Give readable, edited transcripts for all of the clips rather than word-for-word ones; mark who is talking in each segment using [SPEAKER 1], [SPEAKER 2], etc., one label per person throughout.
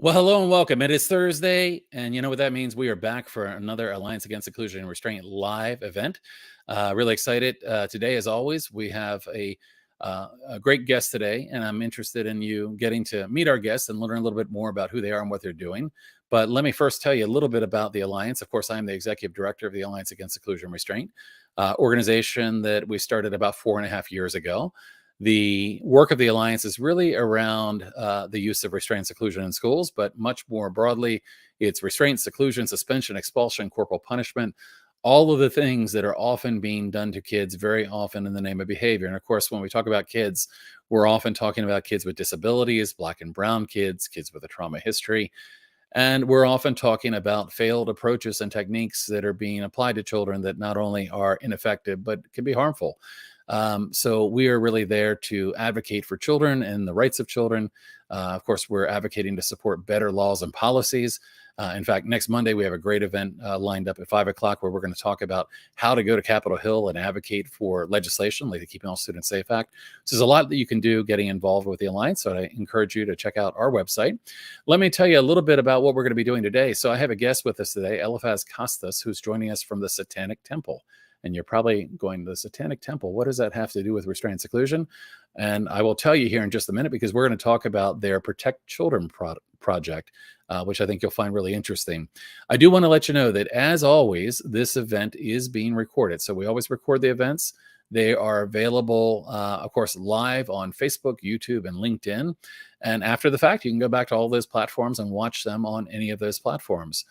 [SPEAKER 1] Well, hello and welcome. It is Thursday, and you know what that means. We are back for another Alliance Against Seclusion and Restraint live event. Really excited today, as always. We have a great guest today, and I'm interested in you getting to meet our guests and learn a little bit more about who they are and what they're doing. But let me first tell you a little bit about the Alliance. Of course, I'm the executive director of the Alliance Against Seclusion and Restraint, organization that we started about 4.5 years ago. The work of the Alliance is really around the use of restraint and seclusion in schools, but much more broadly, it's restraint, seclusion, suspension, expulsion, corporal punishment, all of the things that are often being done to kids very often in the name of behavior. And of course, when we talk about kids, we're often talking about kids with disabilities, Black and brown kids, kids with a trauma history. And we're often talking about failed approaches and techniques that are being applied to children that not only are ineffective, but can be harmful. So we are really there to advocate for children and the rights of children. Of course, we're advocating to support better laws and policies. In fact, next Monday, we have a great event lined up at 5 o'clock where we're going to talk about how to go to Capitol Hill and advocate for legislation like the Keeping All Students Safe Act. So there's a lot that you can do getting involved with the Alliance. So I encourage you to check out our website. Let me tell you a little bit about what we're going to be doing today. So I have a guest with us today, Eliphaz Costus, who's joining us from the Satanic Temple. And you're probably going, the Satanic Temple, what does that have to do with restraint and seclusion? And I will tell you here in just a minute, because we're going to talk about their Protect Children project, which I think you'll find really interesting. I do want to let you know that, as always, this event is being recorded. So we always record the events. They are available, of course, live on Facebook, YouTube, and LinkedIn. And after the fact, you can go back to all those platforms and watch them on any of those platforms.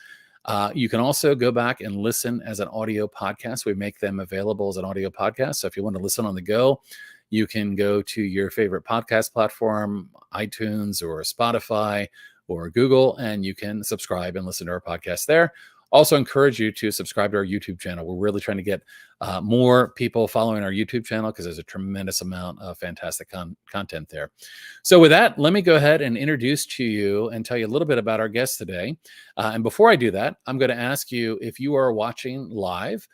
[SPEAKER 1] You can also go back and listen as an audio podcast. We make them available as an audio podcast. So if you want to listen on the go, you can go to your favorite podcast platform, iTunes or Spotify or Google, and you can subscribe and listen to our podcast there. Also encourage you to subscribe to our YouTube channel. We're really trying to get more people following our YouTube channel because there's a tremendous amount of fantastic content there. So with that, let me go ahead and introduce to you and tell you a little bit about our guest today. And before I do that, I'm going to ask you, if you are watching live,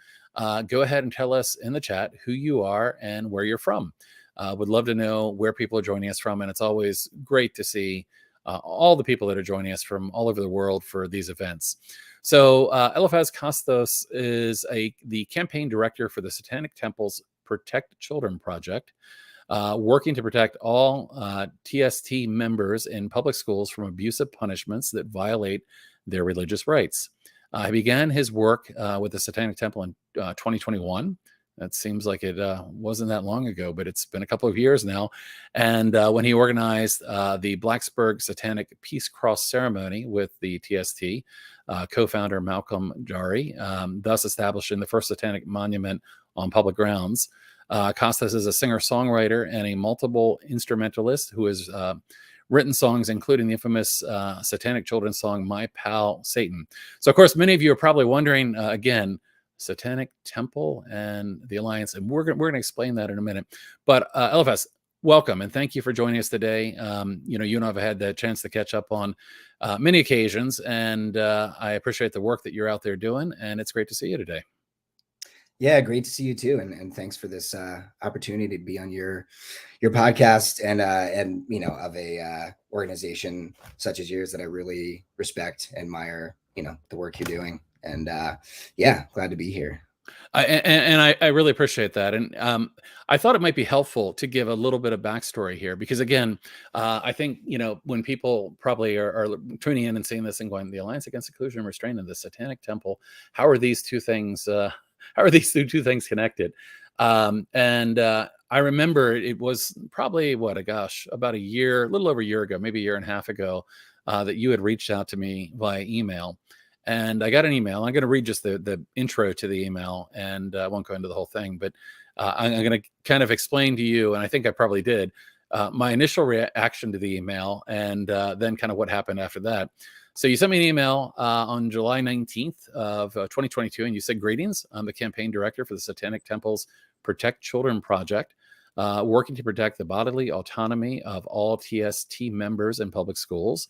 [SPEAKER 1] go ahead and tell us in the chat who you are and where you're from. Would love to know where people are joining us from. And it's always great to see all the people that are joining us from all over the world for these events. So Eliphaz Costus is the campaign director for the Satanic Temple's Protect Children project, working to protect all TST members in public schools from abusive punishments that violate their religious rights. He began his work with the Satanic Temple in 2021. That seems like it wasn't that long ago, but it's been a couple of years now. And when he organized the Bladensburg Satanic Peace Cross ceremony with the TST, co-founder Malcolm Jarry, thus establishing the first satanic monument on public grounds. Costus is a singer-songwriter and a multi-instrumentalist who has written songs, including the infamous satanic children's song, My Pal Satan. So, of course, many of you are probably wondering, again, Satanic Temple and the Alliance, and we're going to explain that in a minute. But Eliphaz, welcome, and thank you for joining us today. You and I have had the chance to catch up on many occasions, and I appreciate the work that you're out there doing, and it's great to see you today.
[SPEAKER 2] Yeah, great to see you too, and thanks for this opportunity to be on your podcast and of a organization such as yours that I really respect, admire, the work you're doing. And yeah, glad to be here.
[SPEAKER 1] I really appreciate that. And I thought it might be helpful to give a little bit of backstory here, because again, I think, when people probably are tuning in and seeing this and going, the Alliance Against Seclusion and Restraint and the Satanic Temple, how are these two things connected? I remember it was probably about a little over a year ago, maybe a year and a half ago, that you had reached out to me via email. And I got an email. I'm going to read just the intro to the email, and I won't go into the whole thing, but I'm going to kind of explain to you, and I think I probably did, my initial reaction to the email, and then kind of what happened after that. So you sent me an email on July 19th of 2022, and you said, "Greetings, I'm the campaign director for the Satanic Temple's Protect Children project, working to protect the bodily autonomy of all TST members in public schools.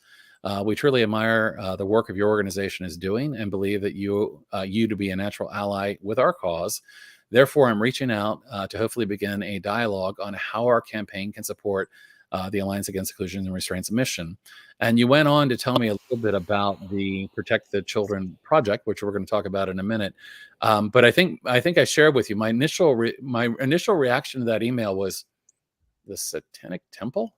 [SPEAKER 1] We truly admire the work of your organization is doing and believe that you to be a natural ally with our cause. Therefore, I'm reaching out to hopefully begin a dialogue on how our campaign can support the Alliance Against Seclusion and Restraints mission. And you went on to tell me a little bit about the Protect the Children project, which we're going to talk about in a minute. But I think I shared with you my initial reaction to that email was, the Satanic Temple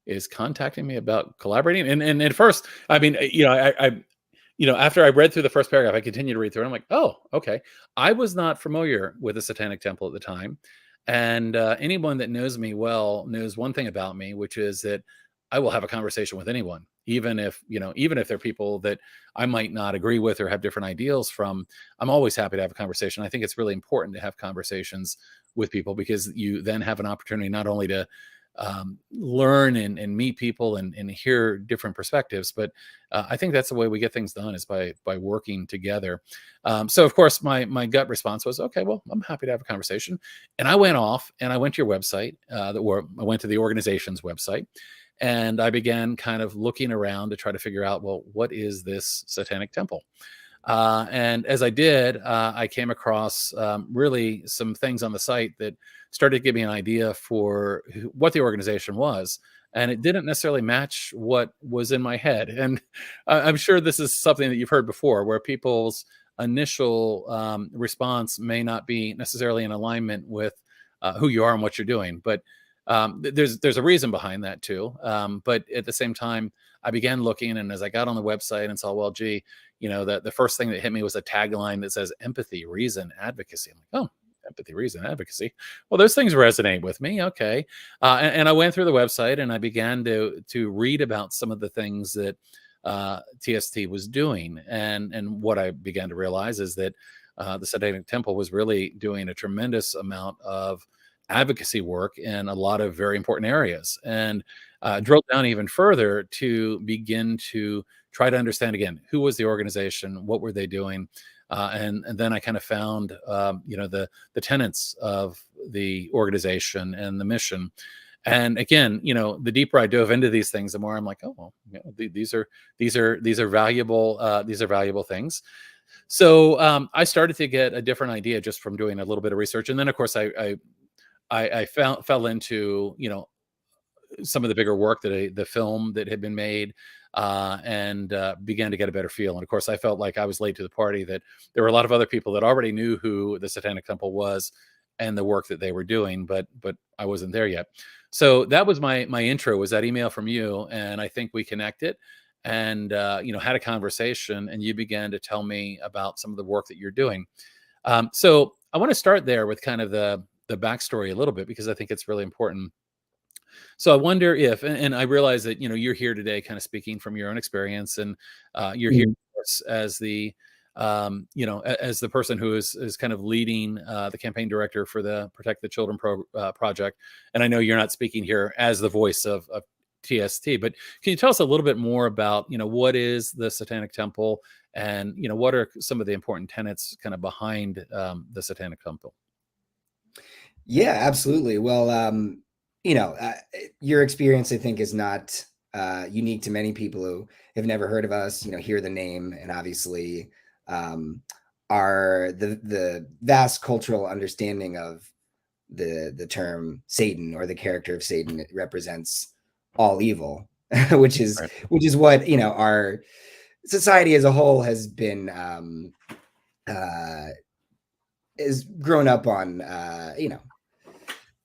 [SPEAKER 1] is contacting me about collaborating. And at first, I mean, after I read through the first paragraph, I continued to read through it. I'm like, oh, okay. I was not familiar with the Satanic Temple at the time. And anyone that knows me well knows one thing about me, which is that I will have a conversation with anyone, even if they're people that I might not agree with or have different ideals from. I'm always happy to have a conversation. I think it's really important to have conversations with people, because you then have an opportunity not only to learn and meet people and hear different perspectives, but I think that's the way we get things done, is by working together. So of course my gut response was, okay, well, I'm happy to have a conversation. And I went off and I went to your website, I went to the organization's website, and I began kind of looking around to try to figure out, well, what is this Satanic Temple? And as I did, I came across really some things on the site that started to give me an idea for what the organization was. And it didn't necessarily match what was in my head. And I'm sure this is something that you've heard before, where people's initial response may not be necessarily in alignment with who you are and what you're doing. But there's a reason behind that too. But at the same time, I began looking, and as I got on the website and saw, well, gee, the first thing that hit me was a tagline that says empathy, reason, advocacy. I'm like, oh, empathy, reason, advocacy. Well, those things resonate with me. Okay. And I went through the website and I began to read about some of the things that TST was doing. And what I began to realize is that the Satanic Temple was really doing a tremendous amount of advocacy work in a lot of very important areas, and drilled down even further to begin to try to understand again, who was the organization, what were they doing, and then I kind of found the tenets of the organization and the mission. And again, the deeper I dove into these things, the more I'm like, oh well, these are valuable things. So I started to get a different idea just from doing a little bit of research, and then of course I fell into some of the bigger work that the film that had been made, and began to get a better feel. And of course, I felt like I was late to the party, that there were a lot of other people that already knew who the Satanic Temple was and the work that they were doing, but I wasn't there yet. So that was my intro, was that email from you, and I think we connected and had a conversation, and you began to tell me about some of the work that you're doing. So I want to start there with kind of the backstory a little bit, because I think it's really important. So I wonder if, and I realize that you're here today, kind of speaking from your own experience, and you're here
[SPEAKER 2] Mhm.
[SPEAKER 1] as the as the person who is kind of leading the campaign director for the Protect the Children project. And I know you're not speaking here as the voice of TST, but can you tell us a little bit more about what is the Satanic Temple, and what are some of the important tenets kind of behind the Satanic Temple?
[SPEAKER 2] Yeah, absolutely. Well, your experience, I think, is not unique to many people who have never heard of us. Hear the name, and obviously, are the vast cultural understanding of the term Satan, or the character of Satan. It represents all evil, which is
[SPEAKER 1] Right.
[SPEAKER 2] what our society as a whole has been is grown up on.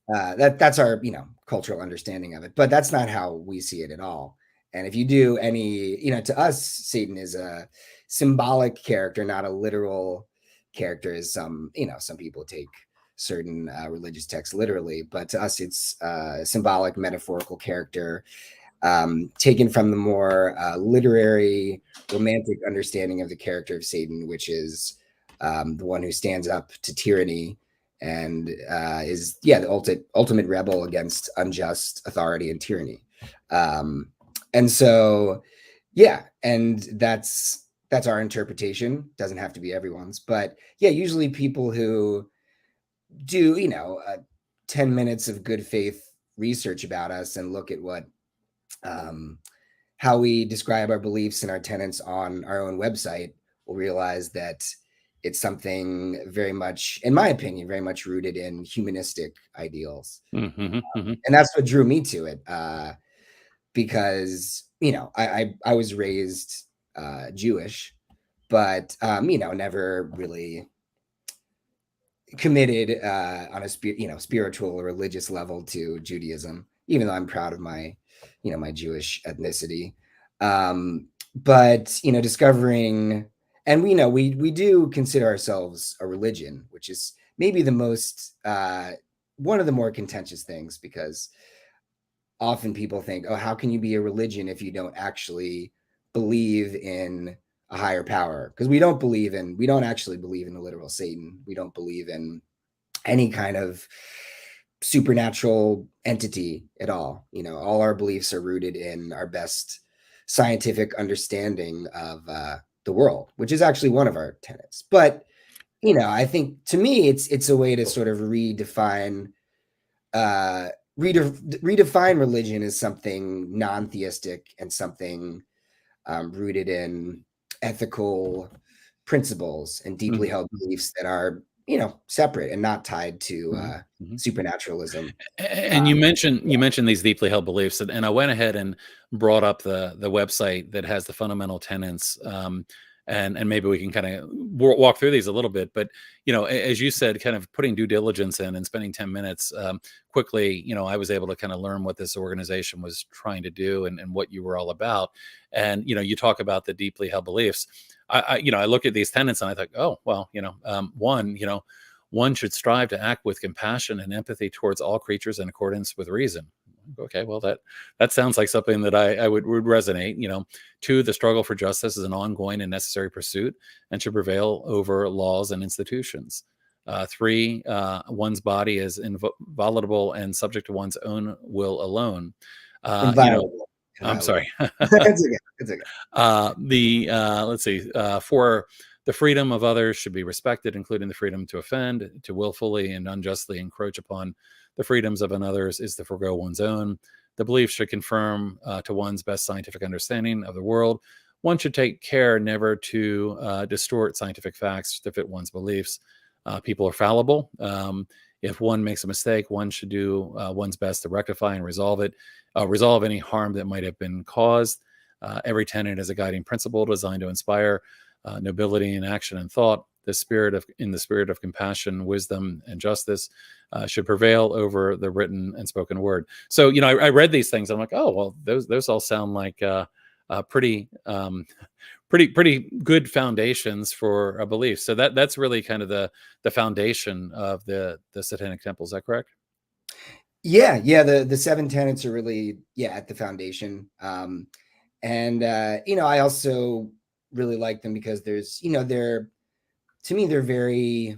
[SPEAKER 2] That's our cultural understanding of it, but that's not how we see it at all. And if you do any, to us, Satan is a symbolic character, not a literal character, as some people take certain religious texts literally, but to us it's a symbolic, metaphorical character, taken from the more literary, romantic understanding of the character of Satan, which is the one who stands up to tyranny and is the ultimate rebel against unjust authority and tyranny. And so and that's our interpretation. Doesn't have to be everyone's, but usually people who do 10 minutes of good faith research about us and look at what how we describe our beliefs and our tenets on our own website will realize that It's something very much, in my opinion, very much rooted in humanistic ideals. And that's what drew me to it, because, I was raised Jewish, but, never really committed on a spiritual or religious level to Judaism, even though I'm proud of my, my Jewish ethnicity. But discovering, and we do consider ourselves a religion, which is maybe the most one of the more contentious things, because often people think, oh, how can you be a religion if you don't actually believe in a higher power? Because we don't actually believe in the literal Satan. We don't believe in any kind of supernatural entity at all. All our beliefs are rooted in our best scientific understanding of the world, which is actually one of our tenets. But I think, to me, it's a way to sort of redefine religion as something non-theistic and something rooted in ethical principles and deeply held beliefs that are, separate and not tied to supernaturalism.
[SPEAKER 1] And you mentioned these deeply held beliefs, and I went ahead and brought up the website that has the fundamental tenets, and maybe we can kind of walk through these a little bit. But as you said, kind of putting due diligence in and spending 10 minutes quickly, I was able to kind of learn what this organization was trying to do and what you were all about. And you talk about the deeply held beliefs. I look at these tenets and I think, oh well, one should strive to act with compassion and empathy towards all creatures in accordance with reason. Okay, well, that sounds like something that I would resonate. 2, the struggle for justice is an ongoing and necessary pursuit and should prevail over laws and institutions. 3, one's body is inviolable and subject to one's own will alone.
[SPEAKER 2] Inviolable.
[SPEAKER 1] I'm sorry.
[SPEAKER 2] It's okay. It's okay.
[SPEAKER 1] Let's see. 4, the freedom of others should be respected, including the freedom to offend, to willfully and unjustly encroach upon the freedoms of another's is to forego one's own. The belief should conform to one's best scientific understanding of the world. One should take care never to distort scientific facts to fit one's beliefs. People are fallible. If one makes a mistake, one should do one's best to rectify and resolve any harm that might have been caused. Every tenet is a guiding principle designed to inspire nobility in action and thought. In the spirit of compassion, wisdom, and justice should prevail over the written and spoken word. So, I read these things. I'm like, oh, well, those all sound like pretty good foundations for a belief. So that's really kind of the foundation of the Satanic Temple. Is that correct?
[SPEAKER 2] Yeah. The 7 tenets are really, at the foundation. And I also really like them because there's, to me, they're very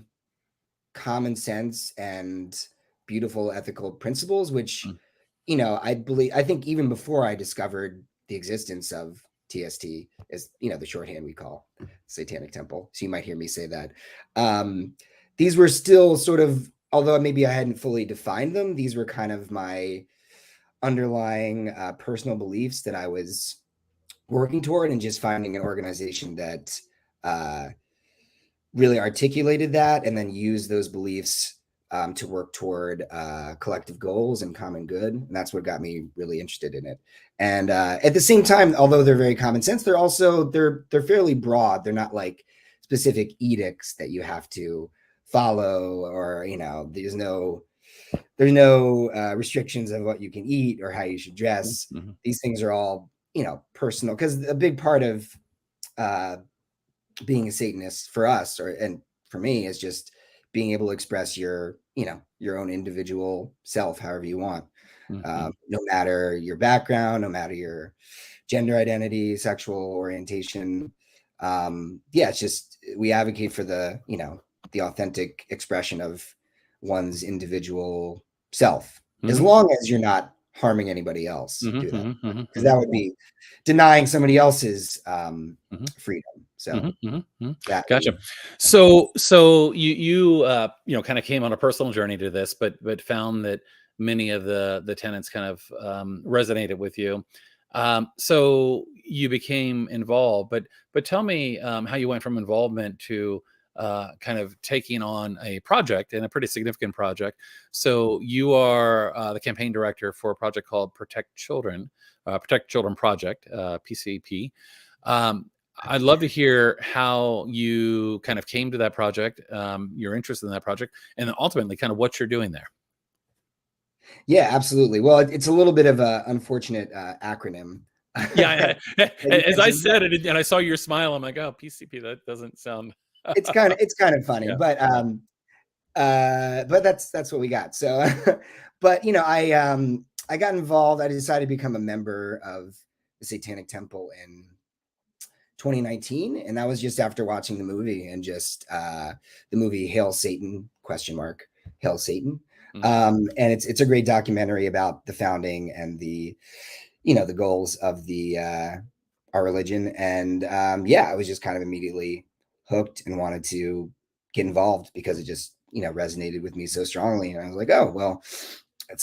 [SPEAKER 2] common sense and beautiful ethical principles, which, I think even before I discovered the existence of TST, is, the shorthand we call Satanic Temple. So you might hear me say that. These were still sort of, although maybe I hadn't fully defined them, these were kind of my underlying personal beliefs that I was working toward, and just finding an organization that really articulated that and then used those beliefs to work toward collective goals and common good. And that's what got me really interested in it. And at the same time, although they're very common sense, they're fairly broad. They're not like specific edicts that you have to follow, or there's no restrictions of what you can eat or how you should dress. These things are all personal, because a big part of being a Satanist for us, and for me, is just being able to express your own individual self however you want, no matter your background, no matter your gender identity, sexual orientation. It's just, we advocate for the authentic expression of one's individual self, as long as you're not harming anybody else. Because that would be denying somebody else's freedom. So
[SPEAKER 1] gotcha. So you kind of came on a personal journey to this, but found that many of the tenets kind of resonated with you. So you became involved, but tell me how you went from involvement to kind of taking on a project, and a pretty significant project. So you are the campaign director for a project called Protect Children Project, PCP. I'd love to hear how you kind of came to that project, your interest in that project, and then ultimately kind of what you're doing there.
[SPEAKER 2] Yeah, absolutely. Well, it's a little bit of an unfortunate acronym.
[SPEAKER 1] Yeah,
[SPEAKER 2] You
[SPEAKER 1] as I
[SPEAKER 2] mentioned.
[SPEAKER 1] said it, and I saw your smile, I'm like, oh, PCP, that doesn't sound.
[SPEAKER 2] It's kind of funny,
[SPEAKER 1] Yeah.
[SPEAKER 2] but that's what we got. So, but I got involved. I decided to become a member of the Satanic Temple in 2019, and that was just after watching the movie, and just the movie Hail Satan ? Hail Satan. And it's a great documentary about the founding and the goals of the our religion. And I was just kind of immediately hooked and wanted to get involved because it just resonated with me so strongly. And I was like, oh well,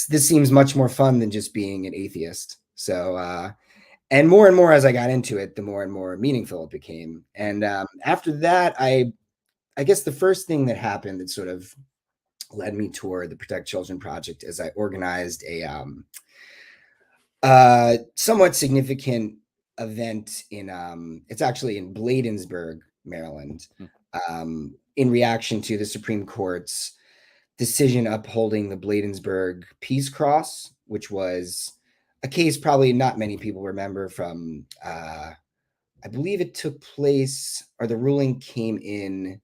[SPEAKER 2] this seems much more fun than just being an atheist. So and more as I got into it, the more and more meaningful it became. And after that, I guess the first thing that happened that sort of led me toward the Protect Children Project is I organized a somewhat significant event in it's actually in Bladensburg, Maryland, in reaction to the Supreme Court's decision upholding the Bladensburg Peace Cross, which was a case probably not many people remember from I believe it took place, or the ruling came in,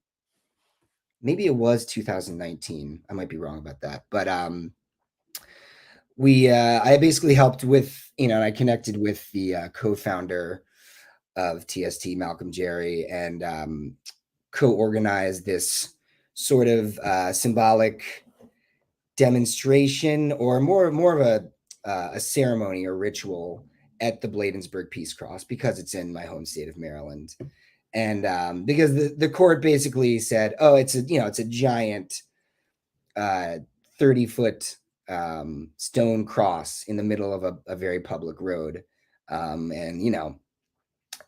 [SPEAKER 2] maybe it was 2019. I might be wrong about that. But I basically helped with, and I connected with the co-founder of TST, Malcolm Jarry, and co-organized this sort of symbolic demonstration, or more of a ceremony or ritual at the Bladensburg Peace Cross, because it's in my home state of Maryland. And because the court basically said, oh, it's a giant 30-foot stone cross in the middle of a very public road. And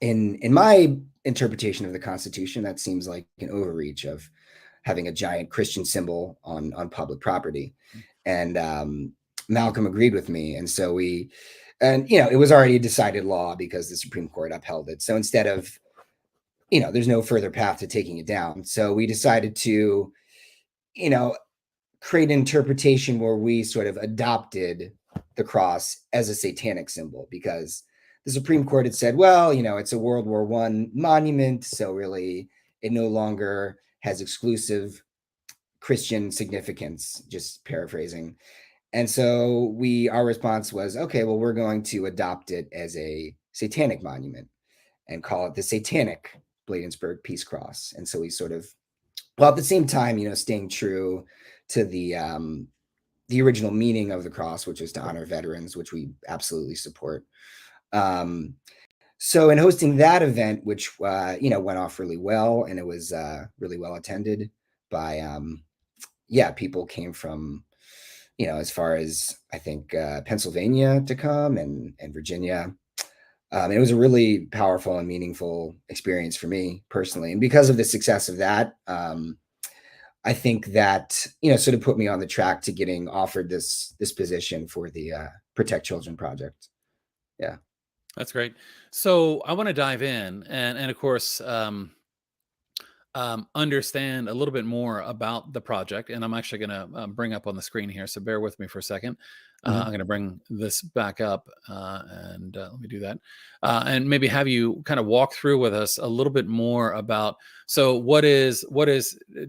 [SPEAKER 2] in my interpretation of the Constitution, that seems like an overreach of having a giant Christian symbol on public property. And Malcolm agreed with me. And so it was already a decided law because the Supreme Court upheld it. So instead of, there's no further path to taking it down. So we decided to, create an interpretation where we sort of adopted the cross as a satanic symbol, because the Supreme Court had said, well, it's a World War I monument, so really it no longer has exclusive Christian significance, just paraphrasing. And so our response was, okay, well, we're going to adopt it as a satanic monument and call it the Satanic Bladensburg Peace Cross. And so we sort of, at the same time, staying true to the original meaning of the cross, which is to honor veterans, which we absolutely support. So in hosting that event, which went off really well, and it was really well attended by people came from as far as I think Pennsylvania to come, and Virginia. It was a really powerful and meaningful experience for me personally, and because of the success of that, I think that sort of put me on the track to getting offered this position for the Protect Children Project. Yeah,
[SPEAKER 1] that's great. So I want to dive in and of course understand a little bit more about the project, and I'm actually going to bring up on the screen here, so bear with me for a second. I'm going to bring this back up, and let me do that, and maybe have you kind of walk through with us a little bit more about, so what is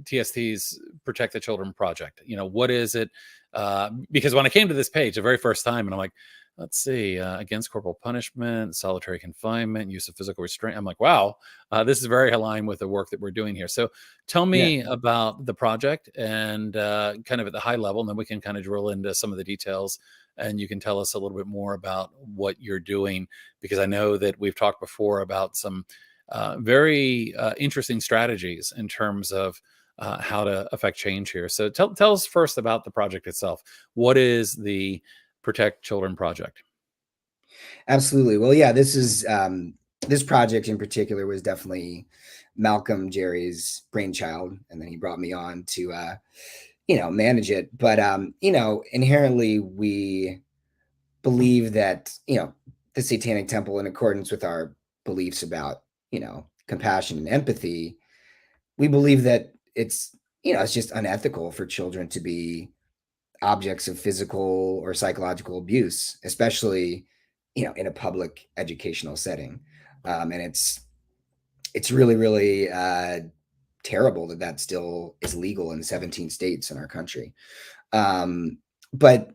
[SPEAKER 1] TST's Protect the Children Project? What is it? Because when I came to this page the very first time, and I'm like, let's see, against corporal punishment, solitary confinement, use of physical restraint. I'm like, wow, this is very aligned with the work that we're doing here. So tell me about the project, and kind of at the high level, and then we can kind of drill into some of the details, and you can tell us a little bit more about what you're doing, because I know that we've talked before about some very interesting strategies in terms of how to affect change here. So tell us first about the project itself. What is the Protect Children Project?
[SPEAKER 2] Absolutely. Well, yeah, this is this project in particular was definitely Malcolm Jarry's brainchild, and then he brought me on to manage it. But inherently we believe that the Satanic Temple, in accordance with our beliefs about compassion and empathy, we believe that it's just unethical for children to be objects of physical or psychological abuse, especially in a public educational setting. And it's really, really terrible that still is legal in 17 states in our country. But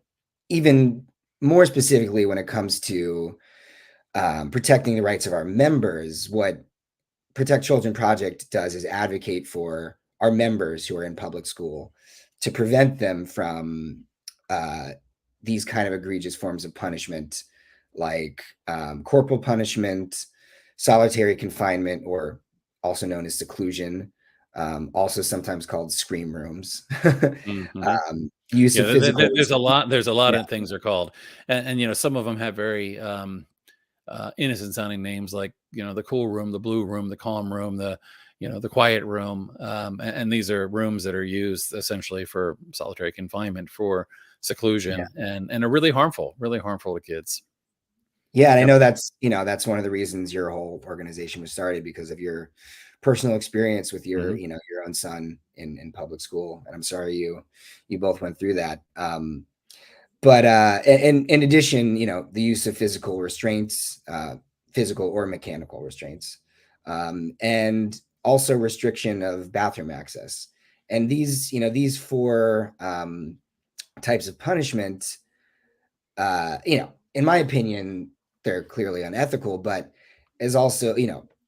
[SPEAKER 2] even more specifically, when it comes to protecting the rights of our members, what Protect Children Project does is advocate for our members who are in public school to prevent them from these kind of egregious forms of punishment, like corporal punishment, solitary confinement, or also known as seclusion, also sometimes called scream rooms.
[SPEAKER 1] Mhm.
[SPEAKER 2] Use
[SPEAKER 1] Yeah,
[SPEAKER 2] of physical
[SPEAKER 1] there's a lot. There's a lot
[SPEAKER 2] yeah,
[SPEAKER 1] of things are called, and some of them have very innocent sounding names, like the cool room, the blue room, the calm room, the quiet room, and these are rooms that are used essentially for solitary confinement, for
[SPEAKER 2] yeah.
[SPEAKER 1] seclusion, and are really harmful to kids.
[SPEAKER 2] Yeah, and I
[SPEAKER 1] Yep.
[SPEAKER 2] know that's one of the reasons your whole organization was started, because of your personal experience with
[SPEAKER 1] Hmm.
[SPEAKER 2] your own son in public school. And I'm sorry you both went through that. But in addition, the use of physical restraints, physical or mechanical restraints, and also restriction of bathroom access. And these four types of punishment, in my opinion, they're clearly unethical, but is also,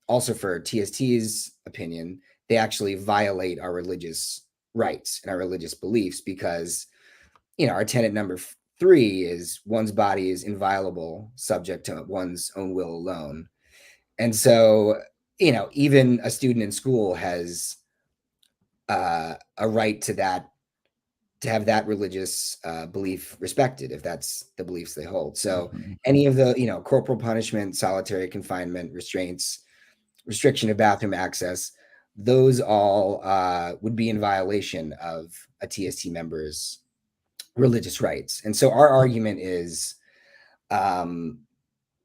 [SPEAKER 2] also for TST's opinion, they actually violate our religious rights and our religious beliefs, because, our tenet number 3 is one's body is inviolable, subject to one's own will alone. And so, even a student in school has a right to have that religious belief respected, if that's the beliefs they hold. So
[SPEAKER 1] Hmm.
[SPEAKER 2] any of the corporal punishment, solitary confinement, restraints, restriction of bathroom access, those all would be in violation of a TST member's religious rights. And so our argument is um,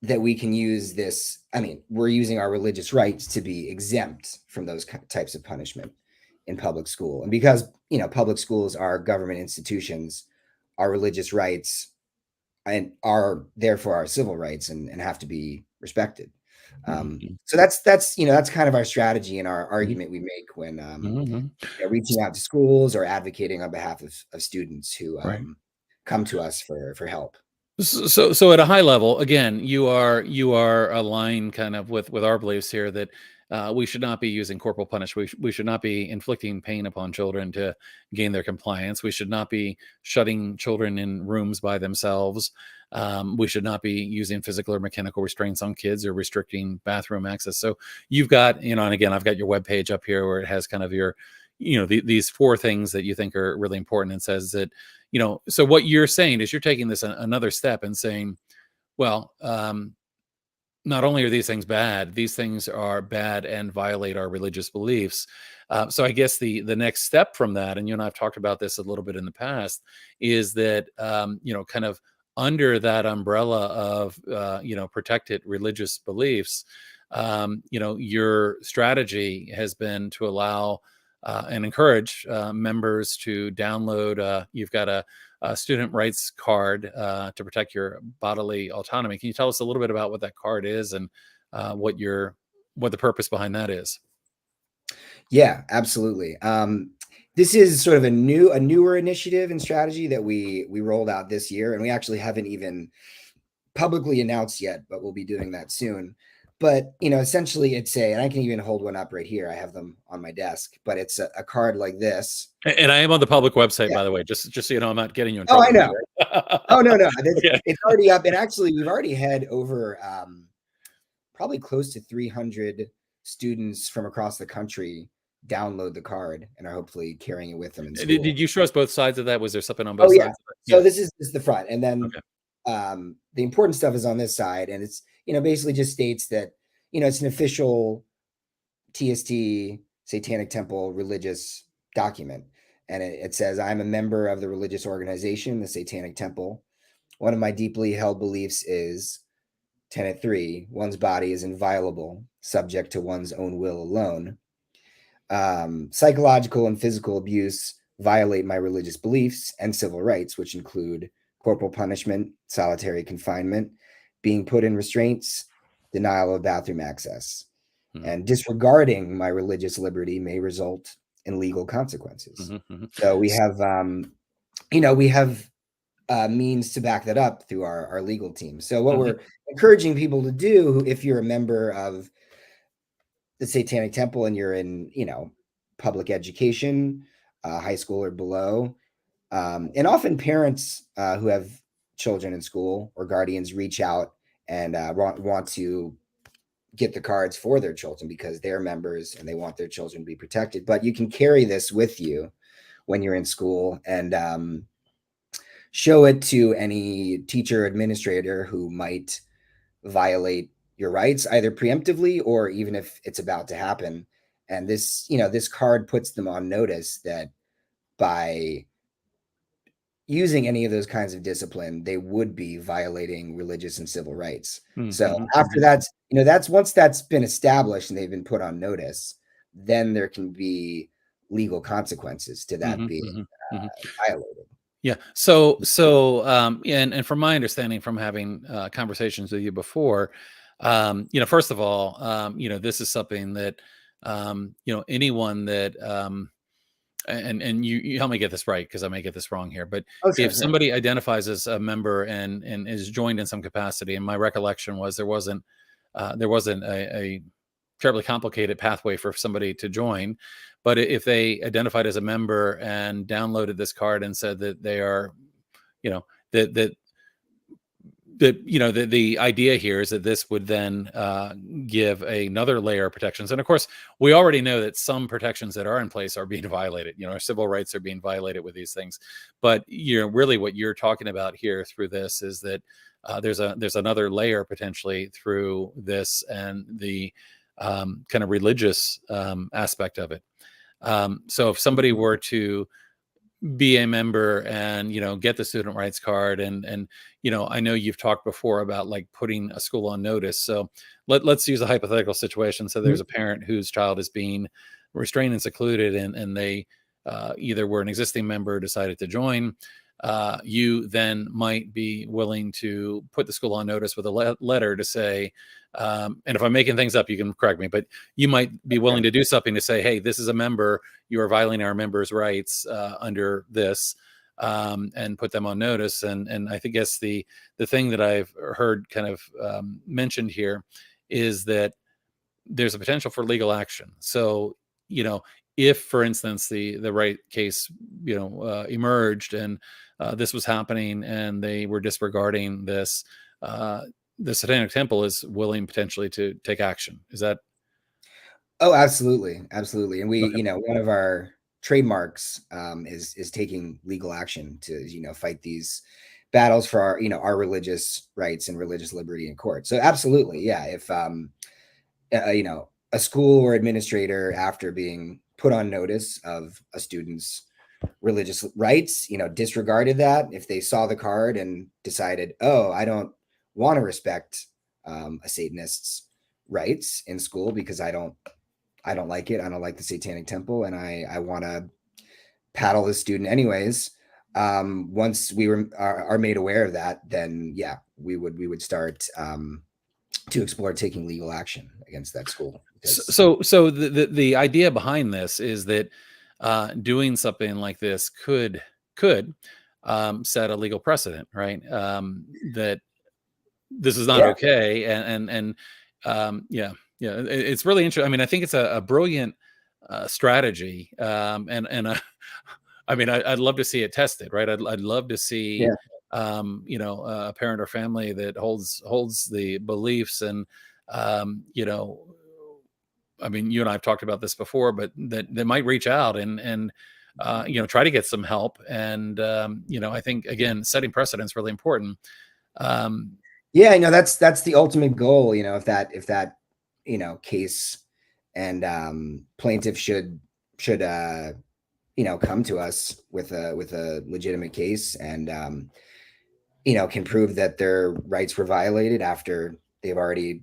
[SPEAKER 2] that we can use this. I mean, we're using our religious rights to be exempt from those types of punishment in public school. And because, public schools are government institutions, our religious rights and are therefore our civil rights, and have to be respected.
[SPEAKER 1] Hmm.
[SPEAKER 2] So that's kind of our strategy and our
[SPEAKER 1] Hmm.
[SPEAKER 2] argument we make when
[SPEAKER 1] Hmm.
[SPEAKER 2] reaching out to schools or advocating on behalf of students who
[SPEAKER 1] Right.
[SPEAKER 2] come to us for help.
[SPEAKER 1] So at a high level, again, you are aligned kind of with our beliefs here, that we should not be using corporal punishment. We should not be inflicting pain upon children to gain their compliance. We should not be shutting children in rooms by themselves. We should not be using physical or mechanical restraints on kids, or restricting bathroom access. So you've got, and again, I've got your webpage up here where it has kind of your, these four things that you think are really important, and says that, so what you're saying is you're taking this another step and saying, well, not only are these things bad, these things are bad and violate our religious beliefs. So I guess the next step from that, and you and I have talked about this a little bit in the past, is that kind of under that umbrella of protected religious beliefs, your strategy has been to allow and encourage members to download. You've got a student rights card to protect your bodily autonomy. Can you tell us a little bit about what that card is, and what the purpose behind that is?
[SPEAKER 2] Yeah, absolutely. This is sort of a newer initiative and strategy that we rolled out this year, and we actually haven't even publicly announced yet, but we'll be doing that soon. But essentially, and I can even hold one up right here. I have them on my desk, but it's a card like this.
[SPEAKER 1] And I am on the public website,
[SPEAKER 2] Yeah.
[SPEAKER 1] by the way, just so you know, I'm not getting you in
[SPEAKER 2] Oh, I
[SPEAKER 1] trouble here,
[SPEAKER 2] know.
[SPEAKER 1] right?
[SPEAKER 2] Oh, no.
[SPEAKER 1] Okay.
[SPEAKER 2] It's already up, and actually, we've already had over probably close to 300 students from across the country download the card and are hopefully carrying it with them in
[SPEAKER 1] Did
[SPEAKER 2] school.
[SPEAKER 1] you show us both sides of that? Was there something on
[SPEAKER 2] Oh,
[SPEAKER 1] both
[SPEAKER 2] yeah.
[SPEAKER 1] sides of it?
[SPEAKER 2] So
[SPEAKER 1] Yeah.
[SPEAKER 2] this is the front, and then
[SPEAKER 1] Okay.
[SPEAKER 2] the important stuff is on this side, and it's basically just states that it's an official TST, Satanic Temple religious document. And it says, I'm a member of the religious organization, the Satanic Temple. One of my deeply held beliefs is Tenet 3, one's body is inviolable, subject to one's own will alone. Psychological and physical abuse violate my religious beliefs and civil rights, which include corporal punishment, solitary confinement, being put in restraints, denial of bathroom access. And disregarding my religious liberty may result in legal consequences. So we have, we have means to back that up through our legal team. So what we're encouraging people to do, if you're a member of the Satanic Temple and you're in, public education, high school or below, and often parents who have children in school or guardians reach out and want to get the cards for their children because they're members and they want their children to be protected. But you can carry this with you when you're in school and show it to any teacher or administrator who might violate your rights, either preemptively or even if it's about to happen. And this, this card puts them on notice that by using any of those kinds of discipline, they would be violating religious and civil rights. So after that's once that's been established and they've been put on notice, then there can be legal consequences to that being violated.
[SPEAKER 1] Yeah. And from my understanding, from having conversations with you before, first of all, this is something that, anyone that, and you help me get this right because I may get this wrong here, but if somebody identifies as a member and is joined in some capacity, and my recollection was there wasn't a terribly complicated pathway for somebody to join, but if they identified as a member and downloaded this card and said that they are, the idea here is that this would then give another layer of protections. And of course, we already know that some protections that are in place are being violated. Our civil rights are being violated with these things. But really what you're talking about here through this is that there's another layer potentially through this and the kind of religious aspect of it. So if somebody were to be a member and get the student rights card and I know you've talked before about like putting a school on notice, so let's use a hypothetical situation. So there's a parent whose child is being restrained and secluded and they either were an existing member, decided to join. You then might be willing to put the school on notice with a letter to say, and if I'm making things up, you can correct me, but you might be willing to do something to say, hey, this is a member, you are violating our members' rights under this, and put them on notice. And I think the thing that I've heard kind of mentioned here is that there's a potential for legal action. So, if, for instance, the right case, emerged and this was happening and they were disregarding this, the Satanic Temple is willing potentially to take action. Is that?
[SPEAKER 2] Oh, absolutely. Absolutely. And we, one of our trademarks is taking legal action to, fight these battles for our, our religious rights and religious liberty in court. So absolutely. Yeah. If, a school or administrator, after being put on notice of a student's religious rights, disregarded that, if they saw the card and decided, oh, I don't want to respect a Satanist's rights in school because I don't like it. I don't like the Satanic Temple, and I want to paddle the student anyways. Once we are made aware of that, then yeah, we would start to explore taking legal action against that school.
[SPEAKER 1] So the idea behind this is that doing something like this could set a legal precedent, right? That this is not okay, and it's really interesting. I mean, I think it's a brilliant strategy, and I mean, I'd love to see it tested, right? I'd love to see, a parent or family that holds the beliefs, and I mean, you and I have talked about this before, but that might reach out and try to get some help. And I think again, setting precedent is really important.
[SPEAKER 2] That's the ultimate goal. If that case, and plaintiff should come to us with a legitimate case, and can prove that their rights were violated after they've already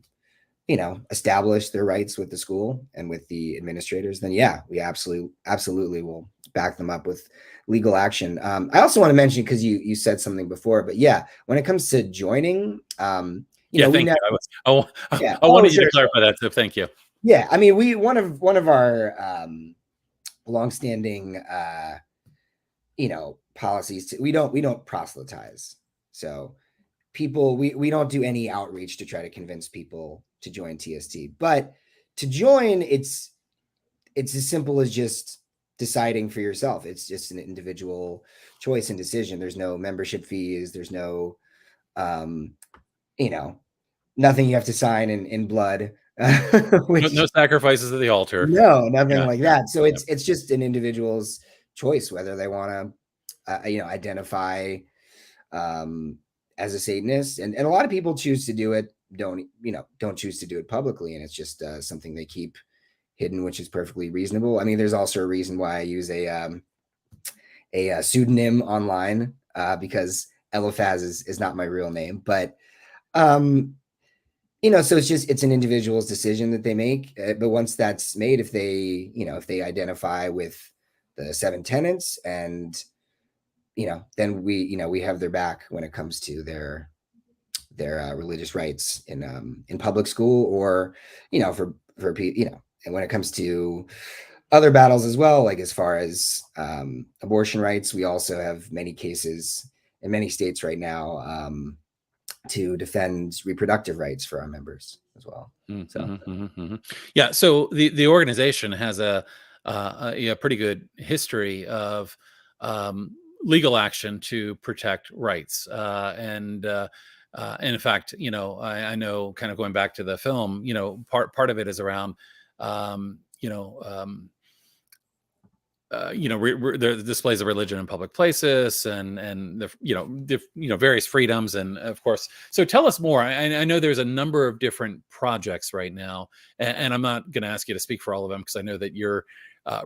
[SPEAKER 2] established their rights with the school and with the administrators. Then yeah, we absolutely will back them up with legal action. I also want to mention, because you said something before, but yeah, when it comes to joining,
[SPEAKER 1] Yeah,
[SPEAKER 2] we
[SPEAKER 1] thank
[SPEAKER 2] never,
[SPEAKER 1] you.
[SPEAKER 2] yeah,
[SPEAKER 1] I
[SPEAKER 2] oh
[SPEAKER 1] wanted you
[SPEAKER 2] sure,
[SPEAKER 1] to
[SPEAKER 2] sure.
[SPEAKER 1] clarify that, so thank you.
[SPEAKER 2] Yeah, I mean, we one of our longstanding policies, we don't proselytize. So people, we don't do any outreach to try to convince people to join TST. But to join, it's as simple as just deciding for yourself. It's just an individual choice and decision. There's no membership fees. There's no you know nothing you have to sign in blood.
[SPEAKER 1] No
[SPEAKER 2] Which
[SPEAKER 1] sacrifices at the altar.
[SPEAKER 2] no, nothing
[SPEAKER 1] Yeah,
[SPEAKER 2] like
[SPEAKER 1] yeah,
[SPEAKER 2] that. So
[SPEAKER 1] yeah.
[SPEAKER 2] it's just an individual's choice whether they want to identify as a Satanist, and a lot of people choose to do it, don't choose to do it publicly, and it's just something they keep hidden, which is perfectly reasonable. I mean, there's also a reason why I use a pseudonym online, because Eliphaz is not my real name, but um so it's an individual's decision that they make. But once that's made, if they identify with the seven tenets, and then we have their back when it comes to their religious rights in public school, or for and when it comes to other battles as well, like as far as abortion rights, we also have many cases in many states right now, to defend reproductive rights for our members as well. So
[SPEAKER 1] Yeah. So the organization has a pretty good history of legal action to protect rights, and in fact, I know, kind of going back to the film, part of it is around um, you know. The displays of religion in public places, and various freedoms, and of course. So tell us more. I know there's a number of different projects right now, and I'm not going to ask you to speak for all of them, because I know that you're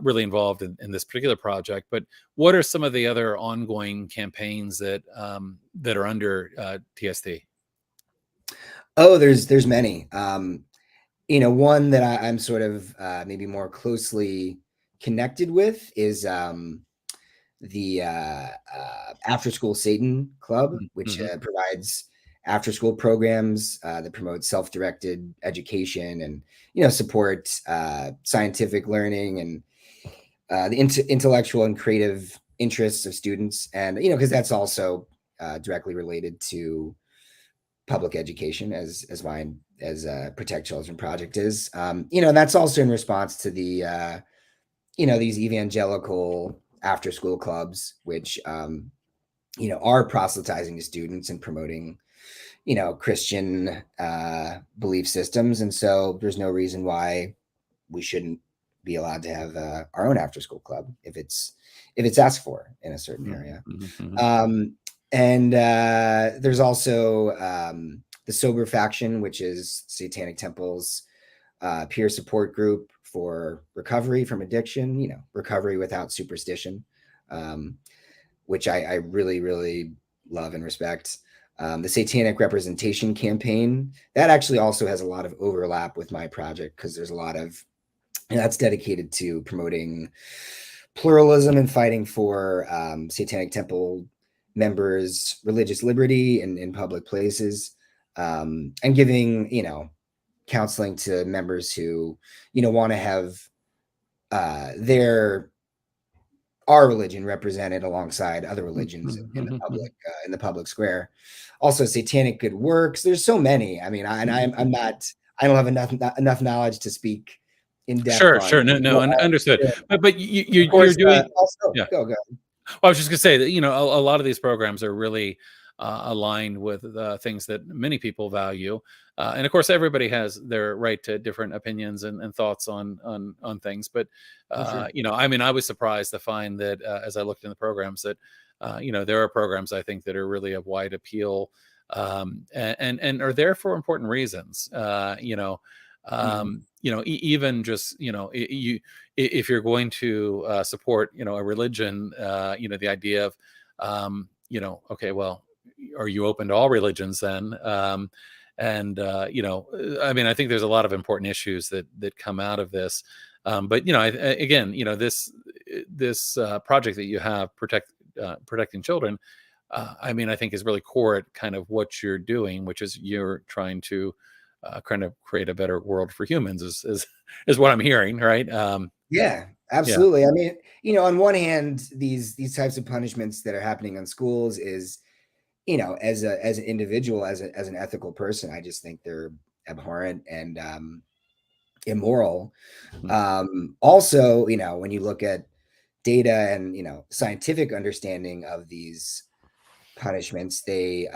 [SPEAKER 1] really involved in this particular project. But what are some of the other ongoing campaigns that are under TST?
[SPEAKER 2] oh, there's many. One that I'm sort of maybe more closely connected with is the After School Satan Club, which
[SPEAKER 1] Mm-hmm.
[SPEAKER 2] provides after school programs that promote self-directed education, and support scientific learning, and the intellectual and creative interests of students, and because that's also directly related to public education, as mine, as Protect Children Project is. And that's also in response to the these evangelical after school clubs, which are proselytizing to students and promoting Christian belief systems. And so there's no reason why we shouldn't be allowed to have our own after school club if it's asked for in a certain area.
[SPEAKER 1] Mm-hmm.
[SPEAKER 2] And there's also the Sober Faction, which is Satanic Temple's peer support group for recovery from addiction, recovery without superstition, which I really, really love and respect. The Satanic Representation Campaign, that actually also has a lot of overlap with my project, because there's a lot of, that's dedicated to promoting pluralism and fighting for Satanic Temple members' religious liberty in public places, and giving counseling to members who want to have our religion represented alongside other religions in the public square. Also, Satanic Good Works. There's so many. I mean, I'm not. I don't have enough knowledge to speak in depth
[SPEAKER 1] Sure,
[SPEAKER 2] on
[SPEAKER 1] sure. No,
[SPEAKER 2] what all
[SPEAKER 1] understood.
[SPEAKER 2] we're doing.
[SPEAKER 1] But
[SPEAKER 2] Of
[SPEAKER 1] you're
[SPEAKER 2] course,
[SPEAKER 1] doing.
[SPEAKER 2] also
[SPEAKER 1] Yeah.
[SPEAKER 2] go.
[SPEAKER 1] Well, I was just going to say that a lot of these programs are really aligned with things that many people value, and of course, everybody has their right to different opinions and thoughts on things. But
[SPEAKER 2] Oh, sure.
[SPEAKER 1] I mean, I was surprised to find that as I looked in the programs that there are programs, I think, that are really of wide appeal, and are there for important reasons.
[SPEAKER 2] Mhm.
[SPEAKER 1] Even just, if you're going to support, a religion, the idea of, okay, well, are you open to all religions then? And I mean, I think there's a lot of important issues that come out of this. But again, this project that you have, protecting children, I mean, I think is really core at kind of what you're doing, which is you're trying to kind of create a better world for humans, is what I'm hearing, right?
[SPEAKER 2] Yeah,
[SPEAKER 1] Yeah.
[SPEAKER 2] absolutely. I mean, on one hand, these types of punishments that are happening on schools is, as an individual, as an ethical person, I just think they're abhorrent and immoral.
[SPEAKER 1] Mhm.
[SPEAKER 2] Also, when you look at data and scientific understanding of these punishments, they're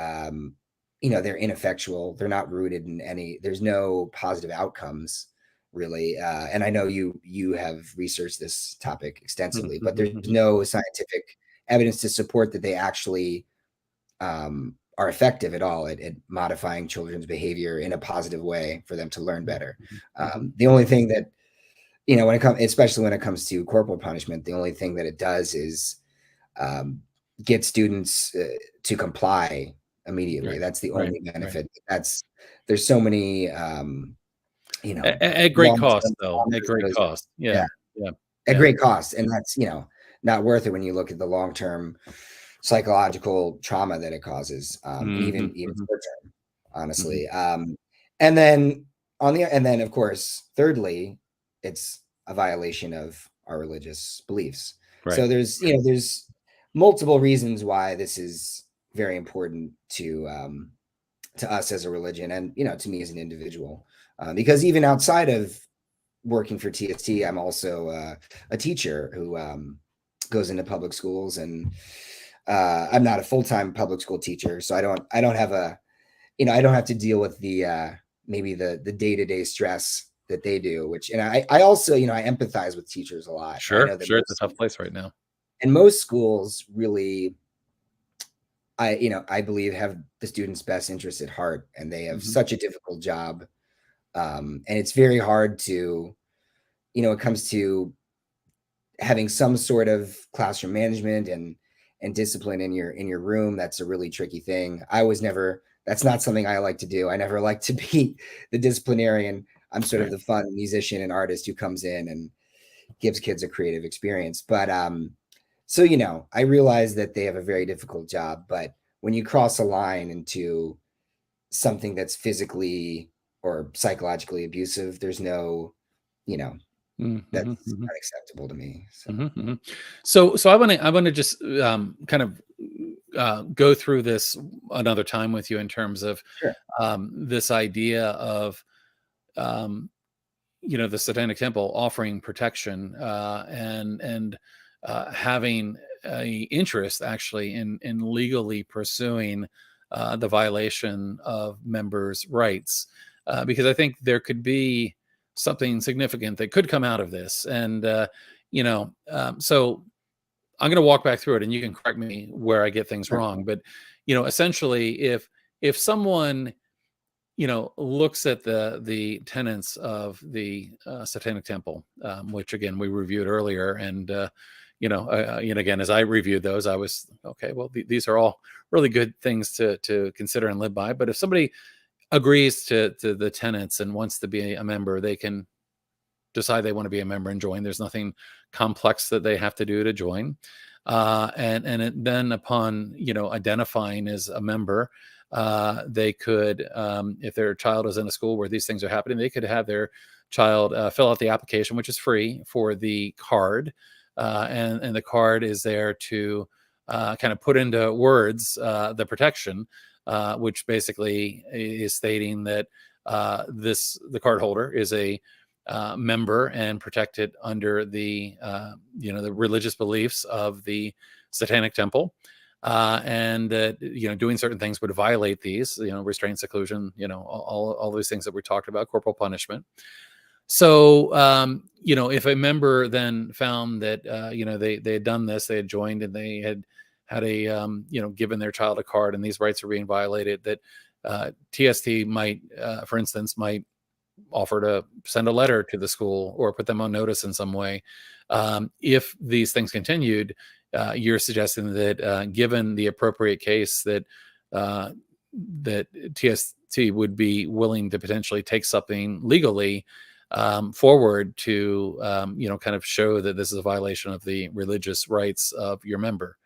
[SPEAKER 2] ineffectual. They're not rooted in there's no positive outcomes really. And I know you have researched this topic
[SPEAKER 1] Mhm,
[SPEAKER 2] extensively, but
[SPEAKER 1] mhm,
[SPEAKER 2] there's
[SPEAKER 1] mhm.
[SPEAKER 2] no scientific evidence to support that they actually are effective at all at modifying children's behavior in a positive way for them to learn
[SPEAKER 1] Mhm,
[SPEAKER 2] better.
[SPEAKER 1] mhm, mhm.
[SPEAKER 2] The only thing that, when it comes, especially when it comes to corporal punishment, the only thing that it does is um, get students to comply immediately.
[SPEAKER 1] Right,
[SPEAKER 2] That's the
[SPEAKER 1] right,
[SPEAKER 2] only
[SPEAKER 1] right.
[SPEAKER 2] benefit. There's so many,
[SPEAKER 1] At great cost,
[SPEAKER 2] long-term
[SPEAKER 1] though.
[SPEAKER 2] harms
[SPEAKER 1] At
[SPEAKER 2] that
[SPEAKER 1] great
[SPEAKER 2] goes.
[SPEAKER 1] cost.
[SPEAKER 2] Yeah,
[SPEAKER 1] Yeah, yeah,
[SPEAKER 2] at
[SPEAKER 1] yeah.
[SPEAKER 2] great cost, and that's not worth it when you look at the long-term psychological trauma that it causes, and
[SPEAKER 1] Mhm,
[SPEAKER 2] even
[SPEAKER 1] mhm,
[SPEAKER 2] short term,
[SPEAKER 1] mhm.
[SPEAKER 2] honestly. And then and then of course, thirdly, it's a violation of our religious beliefs.
[SPEAKER 1] Right,
[SPEAKER 2] So there's multiple reasons why this is very important to us as a religion, and to me as an individual, because even outside of working for TST, I'm also a teacher who goes into public schools, and I'm not a full time public school teacher, so I don't have I don't have to deal with the maybe the day to day stress that they do. Which, and I also, I empathize with teachers a lot. I
[SPEAKER 1] sure,
[SPEAKER 2] know that
[SPEAKER 1] sure. It's a tough place right now.
[SPEAKER 2] most schools really, I believe, have the students' best interests at heart, and they have
[SPEAKER 1] Mhm.
[SPEAKER 2] such a difficult job, and it's very hard to, it comes to having some sort of classroom management and discipline in your room. That's a really tricky thing. I was never That's not something I like to do. I never like to be the disciplinarian. I'm sort of
[SPEAKER 1] Right.
[SPEAKER 2] the fun musician and artist who comes in and gives kids a creative experience. But so I realize that they have a very difficult job, but when you cross a line into something that's physically or psychologically abusive, there's no, you know
[SPEAKER 1] Mhm, mhm,
[SPEAKER 2] that's
[SPEAKER 1] mhm.
[SPEAKER 2] unacceptable to me. So
[SPEAKER 1] Mhm, mhm. So I want to just kind of go through this another time with you in terms of
[SPEAKER 2] sure.
[SPEAKER 1] this idea of um, the Satanic Temple offering protection, and having a interest actually in legally pursuing the violation of members' rights, because I think there could be something significant that could come out of this, and so I'm going to walk back through it, and you can correct me where I get things
[SPEAKER 2] Sure.
[SPEAKER 1] wrong. But essentially, if someone looks at the tenets of the Satanic Temple, which again we reviewed earlier, and again as I reviewed those, I was okay. Well, these are all really good things to consider and live by. But if somebody agrees to the tenets and wants to be a member, they can decide they want to be a member and join. There's nothing complex that they have to do to join. Then upon identifying as a member, they could, if their child is in a school where these things are happening, they could have their child fill out the application, which is free, for the card, and the card is there to kind of put into words the protection, which basically is stating that the card holder is a member and protected under the religious beliefs of the Satanic Temple, and that doing certain things would violate these, restraint, seclusion, all those things that we talked about, corporal punishment. So if a member then found that they had done this, they had joined, and they had a given their child a card, and these rights are being violated, that TST might, for instance, might offer to send a letter to the school or put them on notice in some way. If these things continued, you're suggesting that given the appropriate case, that that TST would be willing to potentially take something legally forward to kind of show that this is a violation of the religious rights of your member,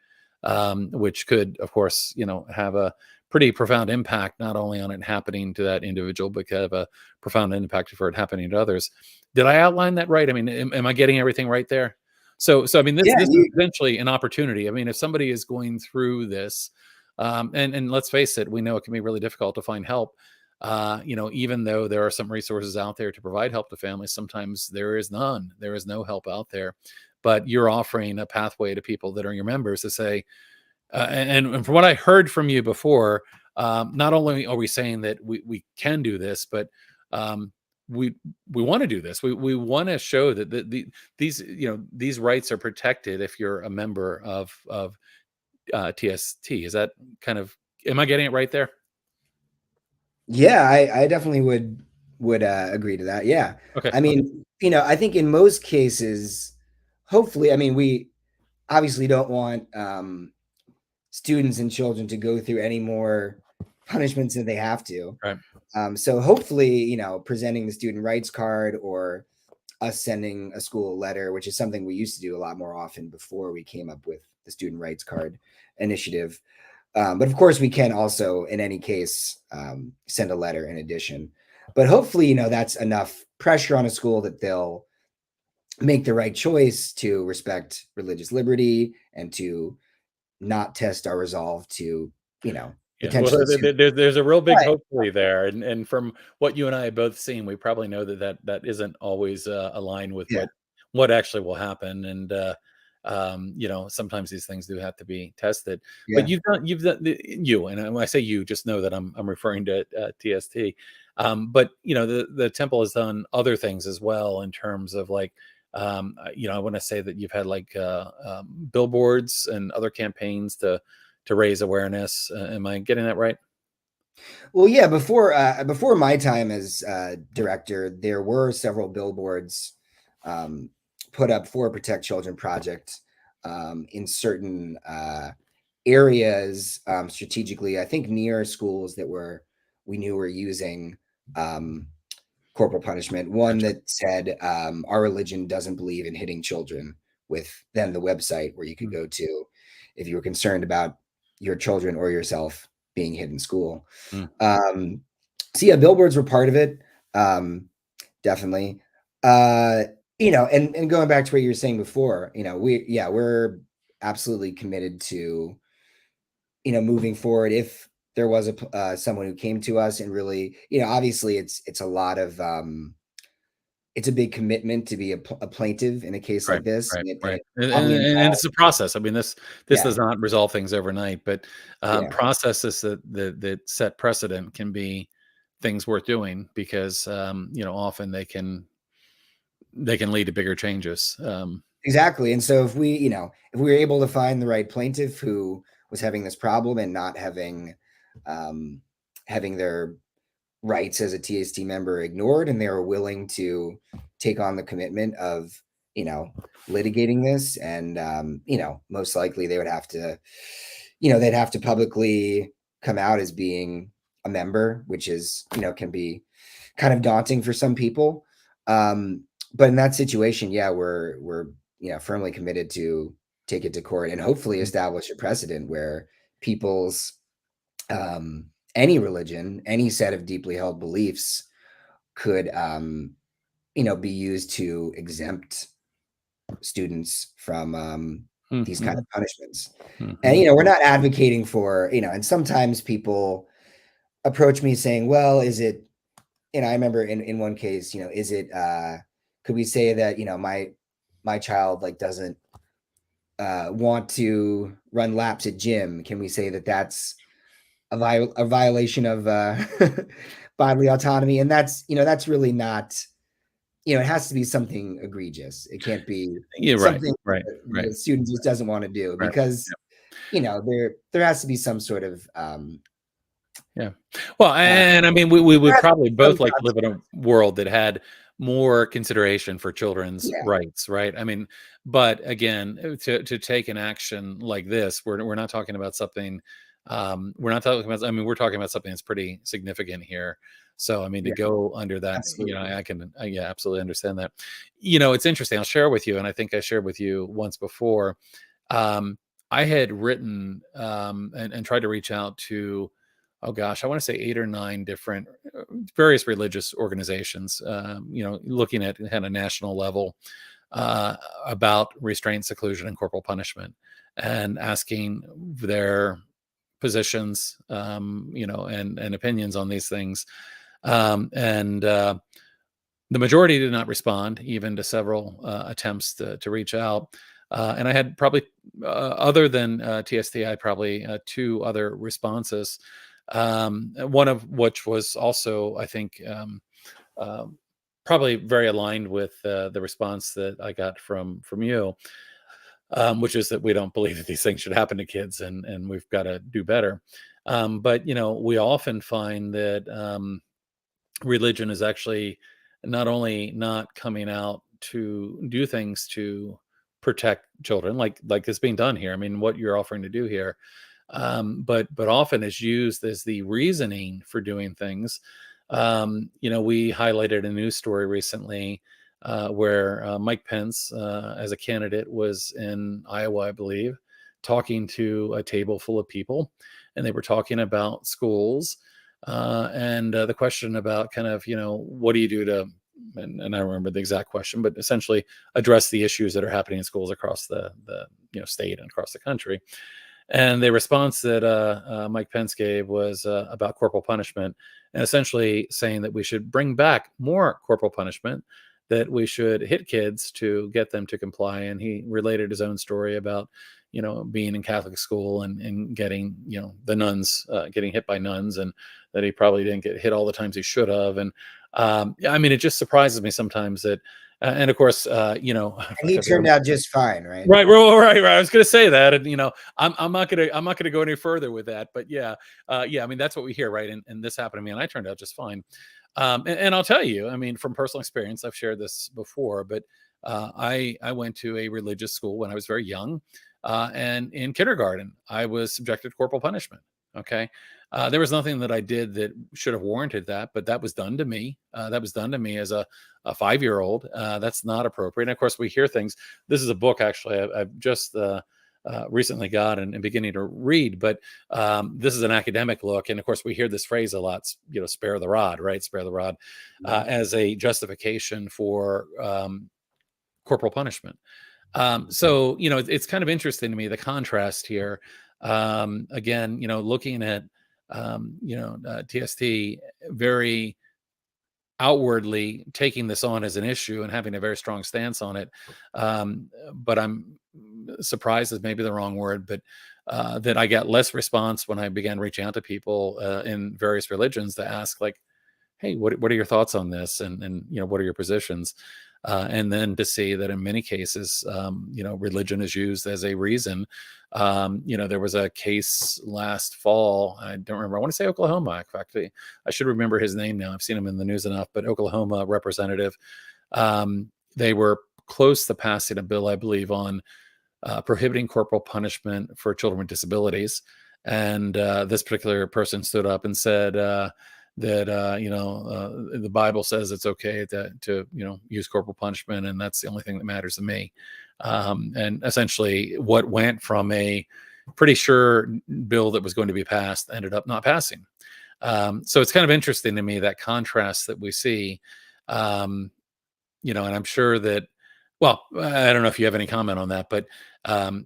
[SPEAKER 1] which could, of course, have a pretty profound impact, not only on it happening to that individual, but could have a profound impact for it happening to others. Did I outline that right? I mean, am I getting everything right there? So I mean, this
[SPEAKER 2] Yeah,
[SPEAKER 1] is potentially an opportunity. I mean, if somebody is going through this, and let's face it, we know it can be really difficult to find help. Even though there are some resources out there to provide help to families, sometimes there is none. There is no help out there. But you're offering a pathway to people that are your members to say, and from what I heard from you before, not only are we saying that we can do this, but we want to do this. We want to show that these rights are protected if you're a member of TST. Is that kind of, am I getting it right there?
[SPEAKER 2] yeah, I definitely would agree to that. Yeah.
[SPEAKER 1] Okay.
[SPEAKER 2] I mean, I think in most cases, hopefully, I mean, we obviously don't want students and children to go through any more punishments than they have to.
[SPEAKER 1] Right.
[SPEAKER 2] So hopefully, presenting the student rights card or us sending a school a letter, which is something we used to do a lot more often before we came up with the student rights card initiative. But of course, we can also, in any case, send a letter in addition. But hopefully, that's enough pressure on a school that they'll make the right choice to respect religious liberty and to not test our resolve to,
[SPEAKER 1] Yeah, well,
[SPEAKER 2] potentially sue.
[SPEAKER 1] there's a real big
[SPEAKER 2] Right.
[SPEAKER 1] hopefully there, and from what you and I have both seen, we probably know that isn't always aligned with
[SPEAKER 2] Yeah.
[SPEAKER 1] what actually will happen, and sometimes these things do have to be tested. But
[SPEAKER 2] Yeah.
[SPEAKER 1] and when I say you, just know that I'm referring to TST. But the temple has done other things as well in terms of like. I want to say that you've had like billboards and other campaigns to raise awareness. Am I getting that right?
[SPEAKER 2] Well, yeah, before my time as director, there were several billboards put up for Protect Children Project in certain areas strategically. I think near schools that we knew were using corporal punishment. One
[SPEAKER 1] Gotcha.
[SPEAKER 2] that said, "Our religion doesn't believe in hitting children." With then the website where you could
[SPEAKER 1] Mm,
[SPEAKER 2] go to if you were concerned about your children or yourself being hit in school.
[SPEAKER 1] mm.
[SPEAKER 2] So yeah, billboards were part of it. Definitely. And going back to what you were saying before, we're absolutely committed to, moving forward. If there was someone who came to us and really, obviously it's a lot of, it's a big commitment to be a plaintiff in a case
[SPEAKER 1] Right,
[SPEAKER 2] like this.
[SPEAKER 1] right,
[SPEAKER 2] And
[SPEAKER 1] right.
[SPEAKER 2] it
[SPEAKER 1] And,
[SPEAKER 2] probably
[SPEAKER 1] and it's
[SPEAKER 2] involves,
[SPEAKER 1] a process. I mean, this
[SPEAKER 2] yeah,
[SPEAKER 1] does not resolve things overnight, but
[SPEAKER 2] yeah.
[SPEAKER 1] processes that set precedent can be things worth doing because often they can lead to bigger changes.
[SPEAKER 2] Exactly. And so if we were able to find the right plaintiff who was having this problem and not having their rights as a TST member ignored, and they were willing to take on the commitment of, litigating this, and most likely they would have to, they'd have to publicly come out as being a member, which is, can be kind of daunting for some people. But in that situation, yeah, we're firmly committed to take it to court and hopefully establish a precedent where people's any religion, any set of deeply held beliefs could be used to exempt students from these kind
[SPEAKER 1] Mhm,
[SPEAKER 2] of punishments. And
[SPEAKER 1] mhm.
[SPEAKER 2] we're not advocating for, and sometimes people approach me saying, well, is it, I remember in one case, is it could we say that, my child like doesn't want to run laps at gym? Can we say that that's a violation of bodily autonomy? And that's really not, it has to be something egregious. It can't be
[SPEAKER 1] Yeah, right,
[SPEAKER 2] something
[SPEAKER 1] right,
[SPEAKER 2] that
[SPEAKER 1] right,
[SPEAKER 2] the student just doesn't want to do,
[SPEAKER 1] right.
[SPEAKER 2] because there has to be some sort of
[SPEAKER 1] Yeah. Well,
[SPEAKER 2] Uh,
[SPEAKER 1] and I mean, we
[SPEAKER 2] there
[SPEAKER 1] would
[SPEAKER 2] has to
[SPEAKER 1] probably
[SPEAKER 2] be some
[SPEAKER 1] both like to live in a
[SPEAKER 2] consequence.
[SPEAKER 1] world that had more consideration for children's
[SPEAKER 2] Yeah,
[SPEAKER 1] rights, right? I mean, but again, to take an action like this, we're not talking about something. We're not talking about. I mean, we're talking about something that's pretty significant here. So, I mean, to
[SPEAKER 2] yeah,
[SPEAKER 1] go under that,
[SPEAKER 2] absolutely.
[SPEAKER 1] I can, yeah, absolutely understand that. It's interesting. I'll share with you, and I think I shared with you once before. Um, I had written and tried to reach out to, oh gosh, I want to say 8 or 9 different various religious organizations, looking at a national level uh, about restraint, seclusion, and corporal punishment, and asking their positions, and opinions on these things. And The majority did not respond, even to several attempts to reach out. And I had probably, other than TST, I had probably 2 other responses. One of which was also, I think, um, probably very aligned with the response that I got from you, which is that we don't believe that these things should happen to kids, and we've got to do better. But we often find that. Religion is actually not only not coming out to do things to protect children like is being done here. I mean, what you're offering to do here, but often is used as the reasoning for doing things. We highlighted a news story recently where Mike Pence, as a candidate, was in Iowa, I believe, talking to a table full of people, and they were talking about schools, and the question about kind of, what do you do to, and I don't remember the exact question, but essentially address the issues that are happening in schools across the state and across the country. And the response that Mike Pence gave was about corporal punishment, and essentially saying that we should bring back more corporal punishment, that we should hit kids to get them to comply. And he related his own story about, being in Catholic school and getting, the nuns, getting hit by nuns, and that he probably didn't get hit all the times he should have. And yeah, I mean, it just surprises me sometimes that, and of course,
[SPEAKER 2] And he turned out just fine, right?
[SPEAKER 1] right, right. I was going to say that, and I'm not gonna go any further with that. But yeah, yeah. I mean, that's what we hear, right? And this happened to me, and I turned out just fine. And I'll tell you, I mean, from personal experience, I've shared this before, but I went to a religious school when I was very young, and in kindergarten, I was subjected to corporal punishment. Okay, there was nothing that I did that should have warranted that, but that was done to me. That was done to me as a 5-year-old. That's not appropriate. And of course, we hear things. This is a book actually I've just recently got and beginning to read, but this is an academic look. And of course, we hear this phrase a lot, spare the rod, right? Spare the rod, as a justification for corporal punishment. So, it's kind of interesting to me, the contrast here. Again, looking at, TST very outwardly taking this on as an issue and having a very strong stance on it. But I'm surprised is maybe the wrong word, but that I got less response when I began reaching out to people in various religions to ask, like, hey, what are your thoughts on this? And what are your positions? And then to see that in many cases, religion is used as a reason. There was a case last fall. I don't remember. I want to say Oklahoma. In fact, I should remember his name now. I've seen him in the news enough. But Oklahoma representative, they were close to passing a bill, I believe, on prohibiting corporal punishment for children with disabilities. And this particular person stood up and said that the Bible says it's okay to use corporal punishment, and that's the only thing that matters to me. And essentially, what went from a pretty sure bill that was going to be passed ended up not passing. So it's kind of interesting to me, that contrast that we see. Um, and I'm sure that, well, I don't know if you have any comment on that, but um,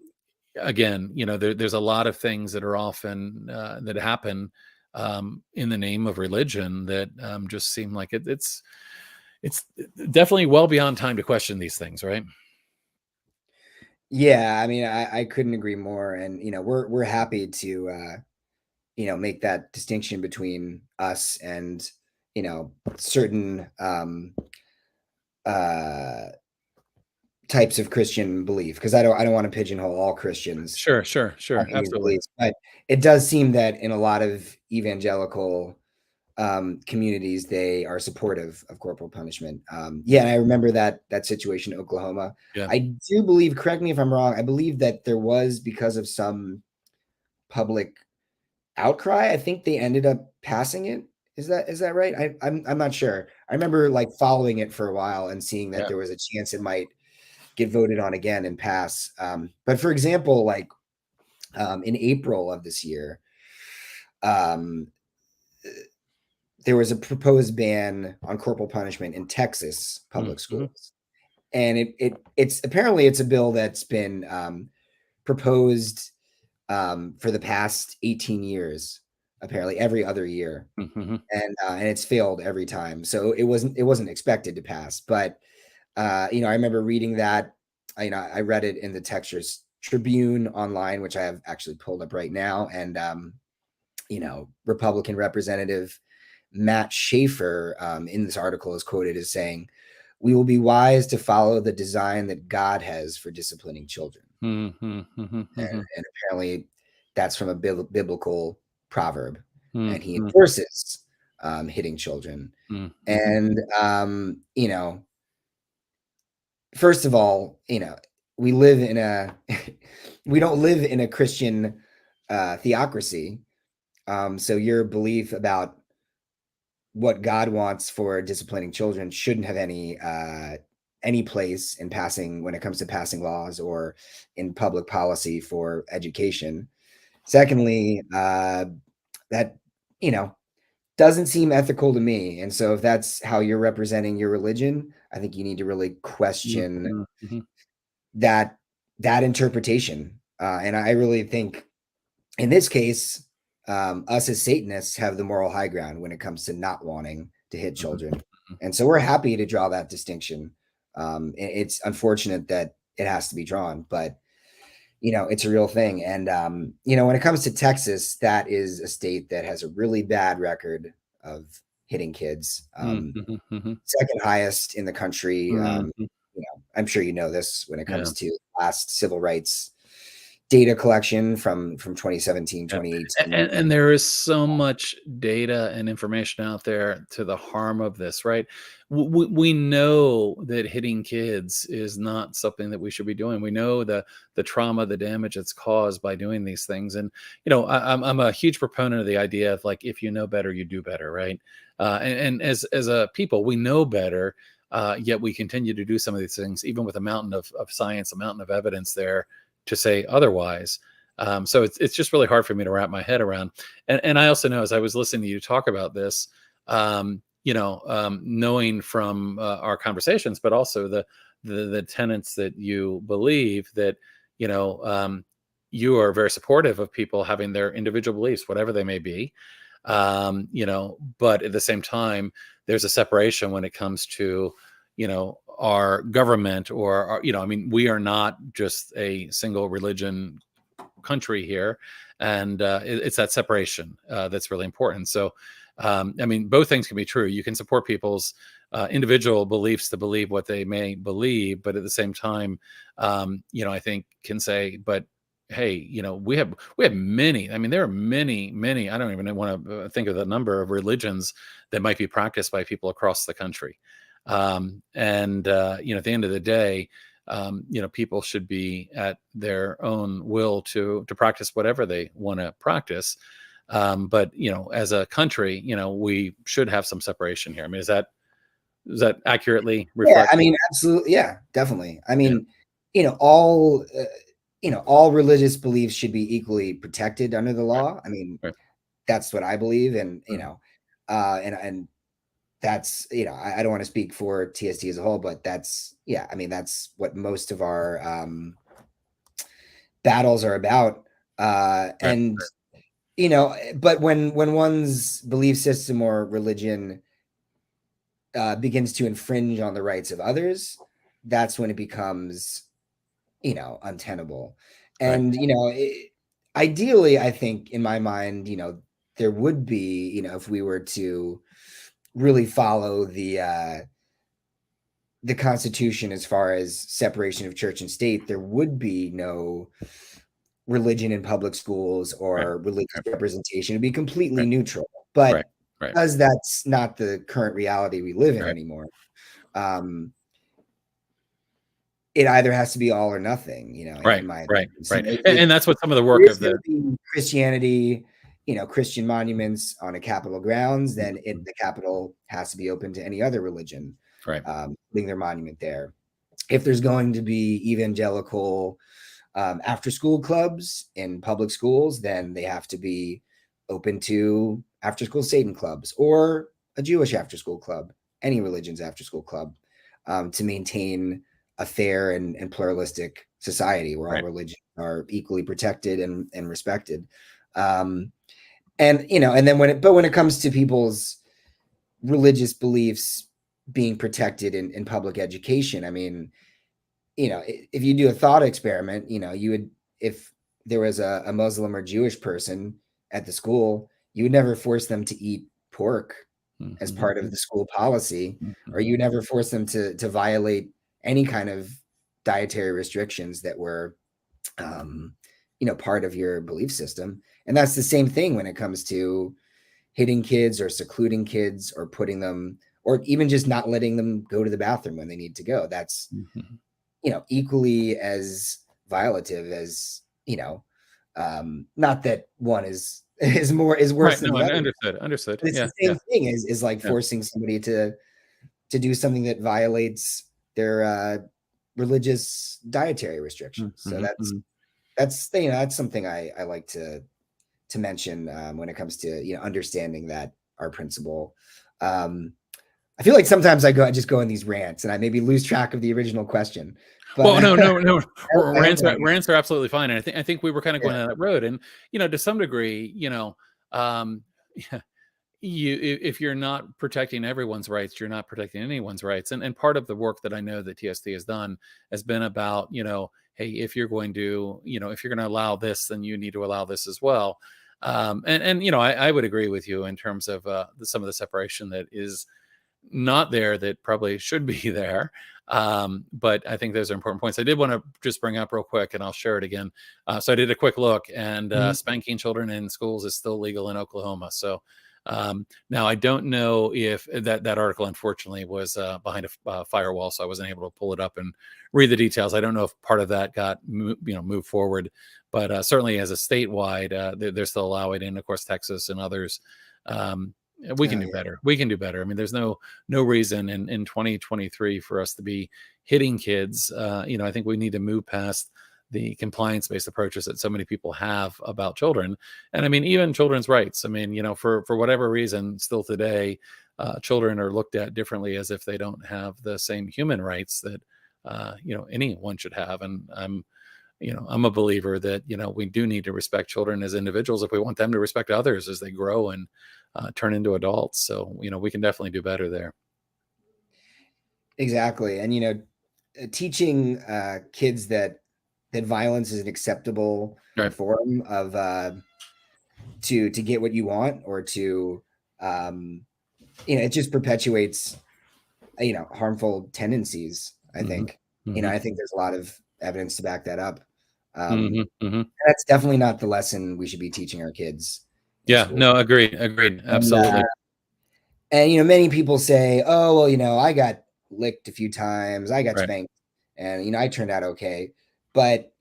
[SPEAKER 1] again, there's a lot of things that are often that happen in the name of religion that just seem like it's definitely well beyond time to question these things, right?
[SPEAKER 2] Yeah, I mean, I couldn't agree more. And we're happy to make that distinction between us and certain uh types of Christian belief, because I don't want to pigeonhole all Christians
[SPEAKER 1] Sure,
[SPEAKER 2] in these
[SPEAKER 1] absolutely.
[SPEAKER 2] beliefs, but it does seem that in a lot of evangelical communities, they are supportive of corporal punishment. Yeah, and I remember that situation in Oklahoma.
[SPEAKER 1] Yeah.
[SPEAKER 2] I do believe, correct me if I'm wrong, I believe that there was, because of some public outcry, I think they ended up passing it. Is that right? I'm not sure. I remember like following it for a while and seeing that
[SPEAKER 1] Yeah.
[SPEAKER 2] there was a chance it might get voted on again and pass. But for example, like in April of this year, um, there was a proposed ban on corporal punishment in Texas public
[SPEAKER 1] Mm-hmm.
[SPEAKER 2] schools, and it's apparently it's a bill that's been proposed for the past 18 years, apparently every other year,
[SPEAKER 1] Mm-hmm.
[SPEAKER 2] and it's failed every time. So it wasn't expected to pass, but I remember reading that. I read it in the Texas Tribune online, which I have actually pulled up right now, and Republican Representative Matt Schaefer in this article is quoted as saying, "We will be wise to follow the design that God has for disciplining children."
[SPEAKER 1] Mm-hmm. Mm-hmm.
[SPEAKER 2] And apparently that's from a biblical proverb, and he
[SPEAKER 1] Mm-hmm.
[SPEAKER 2] enforces hitting children.
[SPEAKER 1] Mm-hmm.
[SPEAKER 2] And first of all, we live in a we don't live in a Christian theocracy. So your belief about what God wants for disciplining children shouldn't have any place in passing when it comes to passing laws or in public policy for education. Secondly, that doesn't seem ethical to me. And so if that's how you're representing your religion, I think you need to really question
[SPEAKER 1] Mm-hmm. Mm-hmm.
[SPEAKER 2] that interpretation. And I really think in this case, us as Satanists have the moral high ground when it comes to not wanting to hit children. And so we're happy to draw that distinction. It's unfortunate that it has to be drawn, but it's a real thing. And when it comes to Texas, that is a state that has a really bad record of hitting kids.
[SPEAKER 1] Mm-hmm. Mm-hmm.
[SPEAKER 2] Second highest in the country.
[SPEAKER 1] Mm-hmm.
[SPEAKER 2] I'm sure you know this when it
[SPEAKER 1] Yeah.
[SPEAKER 2] comes to last civil rights data collection from 2017,
[SPEAKER 1] Yeah.
[SPEAKER 2] 2018.
[SPEAKER 1] And there is so much data and information out there to the harm of this, right? We know that hitting kids is not something that we should be doing. We know the trauma, the damage that's caused by doing these things. And I'm a huge proponent of the idea of like, if you know better, you do better, right? And as a people, we know better. Yet we continue to do some of these things, even with a mountain of science, a mountain of evidence there to say otherwise. So it's just really hard for me to wrap my head around. And I also know, as I was listening to you talk about this, knowing from our conversations, but also the tenets that you believe that you are very supportive of people having their individual beliefs, whatever they may be. But at the same time, there's a separation when it comes to our government or we are not just a single religion country here, and it's that separation that's really important. So both things can be true. You can support people's individual beliefs to believe what they may believe, but at the same time I think can say, but hey, we have many, there are many, I don't even want to think of the number of religions that might be practiced by people across the country. And at the end of the day, people should be at their own will to practice whatever they want to practice. But as a country, we should have some separation here. Is that accurately
[SPEAKER 2] Yeah,
[SPEAKER 1] reflect?
[SPEAKER 2] absolutely. Yeah, definitely.
[SPEAKER 1] Yeah,
[SPEAKER 2] All religious beliefs should be equally protected under the
[SPEAKER 1] right,
[SPEAKER 2] law.
[SPEAKER 1] right.
[SPEAKER 2] That's what I believe, and
[SPEAKER 1] Mhm.
[SPEAKER 2] and that's I don't want to speak for TST as a whole, but that's that's what most of our battles are about.
[SPEAKER 1] Right.
[SPEAKER 2] And but when one's belief system or religion begins to infringe on the rights of others, that's when it becomes untenable.
[SPEAKER 1] Right.
[SPEAKER 2] And ideally, I think in my mind, there would be, if we were to really follow the the Constitution, as far as separation of church and state, there would be no religion in public schools
[SPEAKER 1] Right.
[SPEAKER 2] or religious
[SPEAKER 1] Right.
[SPEAKER 2] representation. It'd be completely
[SPEAKER 1] Right.
[SPEAKER 2] neutral.
[SPEAKER 1] Right.
[SPEAKER 2] But
[SPEAKER 1] Right.
[SPEAKER 2] because that's not the current reality we live in
[SPEAKER 1] Right.
[SPEAKER 2] anymore, it either has to be all or nothing,
[SPEAKER 1] Right.
[SPEAKER 2] in my
[SPEAKER 1] Right.
[SPEAKER 2] opinion. So
[SPEAKER 1] Right. And that's what some of the work
[SPEAKER 2] there is
[SPEAKER 1] of
[SPEAKER 2] going
[SPEAKER 1] the
[SPEAKER 2] to be Christianity, Christian monuments on a Capitol grounds, then the Capitol has to be open to any other religion,
[SPEAKER 1] right.
[SPEAKER 2] putting their monument there. If there's going to be evangelical after-school clubs in public schools, then they have to be open to after-school Satan clubs or a Jewish after-school club, any religion's after-school club, to maintain a fair and pluralistic society where all
[SPEAKER 1] Right.
[SPEAKER 2] religions are equally protected and respected. And then when it comes to people's religious beliefs being protected in public education, I mean, if you do a thought experiment, you would, if there was a Muslim or Jewish person at the school, you would never force them to eat pork as part of the school policy, or you would never force them to violate any kind of dietary restrictions that were, part of your belief system. And that's the same thing when it comes to hitting kids or secluding kids or putting them, or even just not letting them go to the bathroom when they need to go. That's, equally as violative as, not that one is worse
[SPEAKER 1] Right.
[SPEAKER 2] than
[SPEAKER 1] No,
[SPEAKER 2] the other.
[SPEAKER 1] understood.
[SPEAKER 2] But it's
[SPEAKER 1] Yeah.
[SPEAKER 2] the
[SPEAKER 1] Yeah.
[SPEAKER 2] same thing is like
[SPEAKER 1] Yeah.
[SPEAKER 2] forcing somebody to do something that violates their religious dietary restrictions. So that's something I like to mention when it comes to understanding that our principle. I feel like sometimes I just go in these rants and I maybe lose track of the original question. But
[SPEAKER 1] Well, no.
[SPEAKER 2] I hope
[SPEAKER 1] Rants are absolutely fine, and I think we were kind of
[SPEAKER 2] yeah,
[SPEAKER 1] going down that road, and to some degree, um, if you're not protecting everyone's rights, you're not protecting anyone's rights. And part of the work that I know that TSD has done has been about, hey, if you're going to, if you're going to allow this, then you need to allow this as well. And I would agree with you in terms of some of the separation that is not there that probably should be there. But I think those are important points. I did want to just bring up real quick, and I'll share it again. So I did a quick look, and spanking children in schools is still legal in Oklahoma. So now I don't know if that article, unfortunately, was behind a firewall, so I wasn't able to pull it up and read the details. I don't know if part of that got moved forward, but certainly as a statewide, they're still allowing it in, of course, Texas and others. We can do better. We can do better. I mean, there's no reason in 2023 for us to be hitting kids. I think we need to move past the compliance-based approaches that so many people have about children. And I mean, even children's rights. I mean, for whatever reason, still today, children are looked at differently, as if they don't have the same human rights that anyone should have. And I'm a believer that we do need to respect children as individuals if we want them to respect others as they grow and turn into adults. So we can definitely do better there.
[SPEAKER 2] Exactly. And teaching kids that violence is an acceptable
[SPEAKER 1] Right.
[SPEAKER 2] form of to get what you want, or to it just perpetuates harmful tendencies, I think. I think there's a lot of evidence to back that up. That's definitely not the lesson we should be teaching our kids.
[SPEAKER 1] Yeah, no, agreed. Absolutely.
[SPEAKER 2] And many people say, oh, well, I got licked a few times, I got spanked, and I turned out okay. But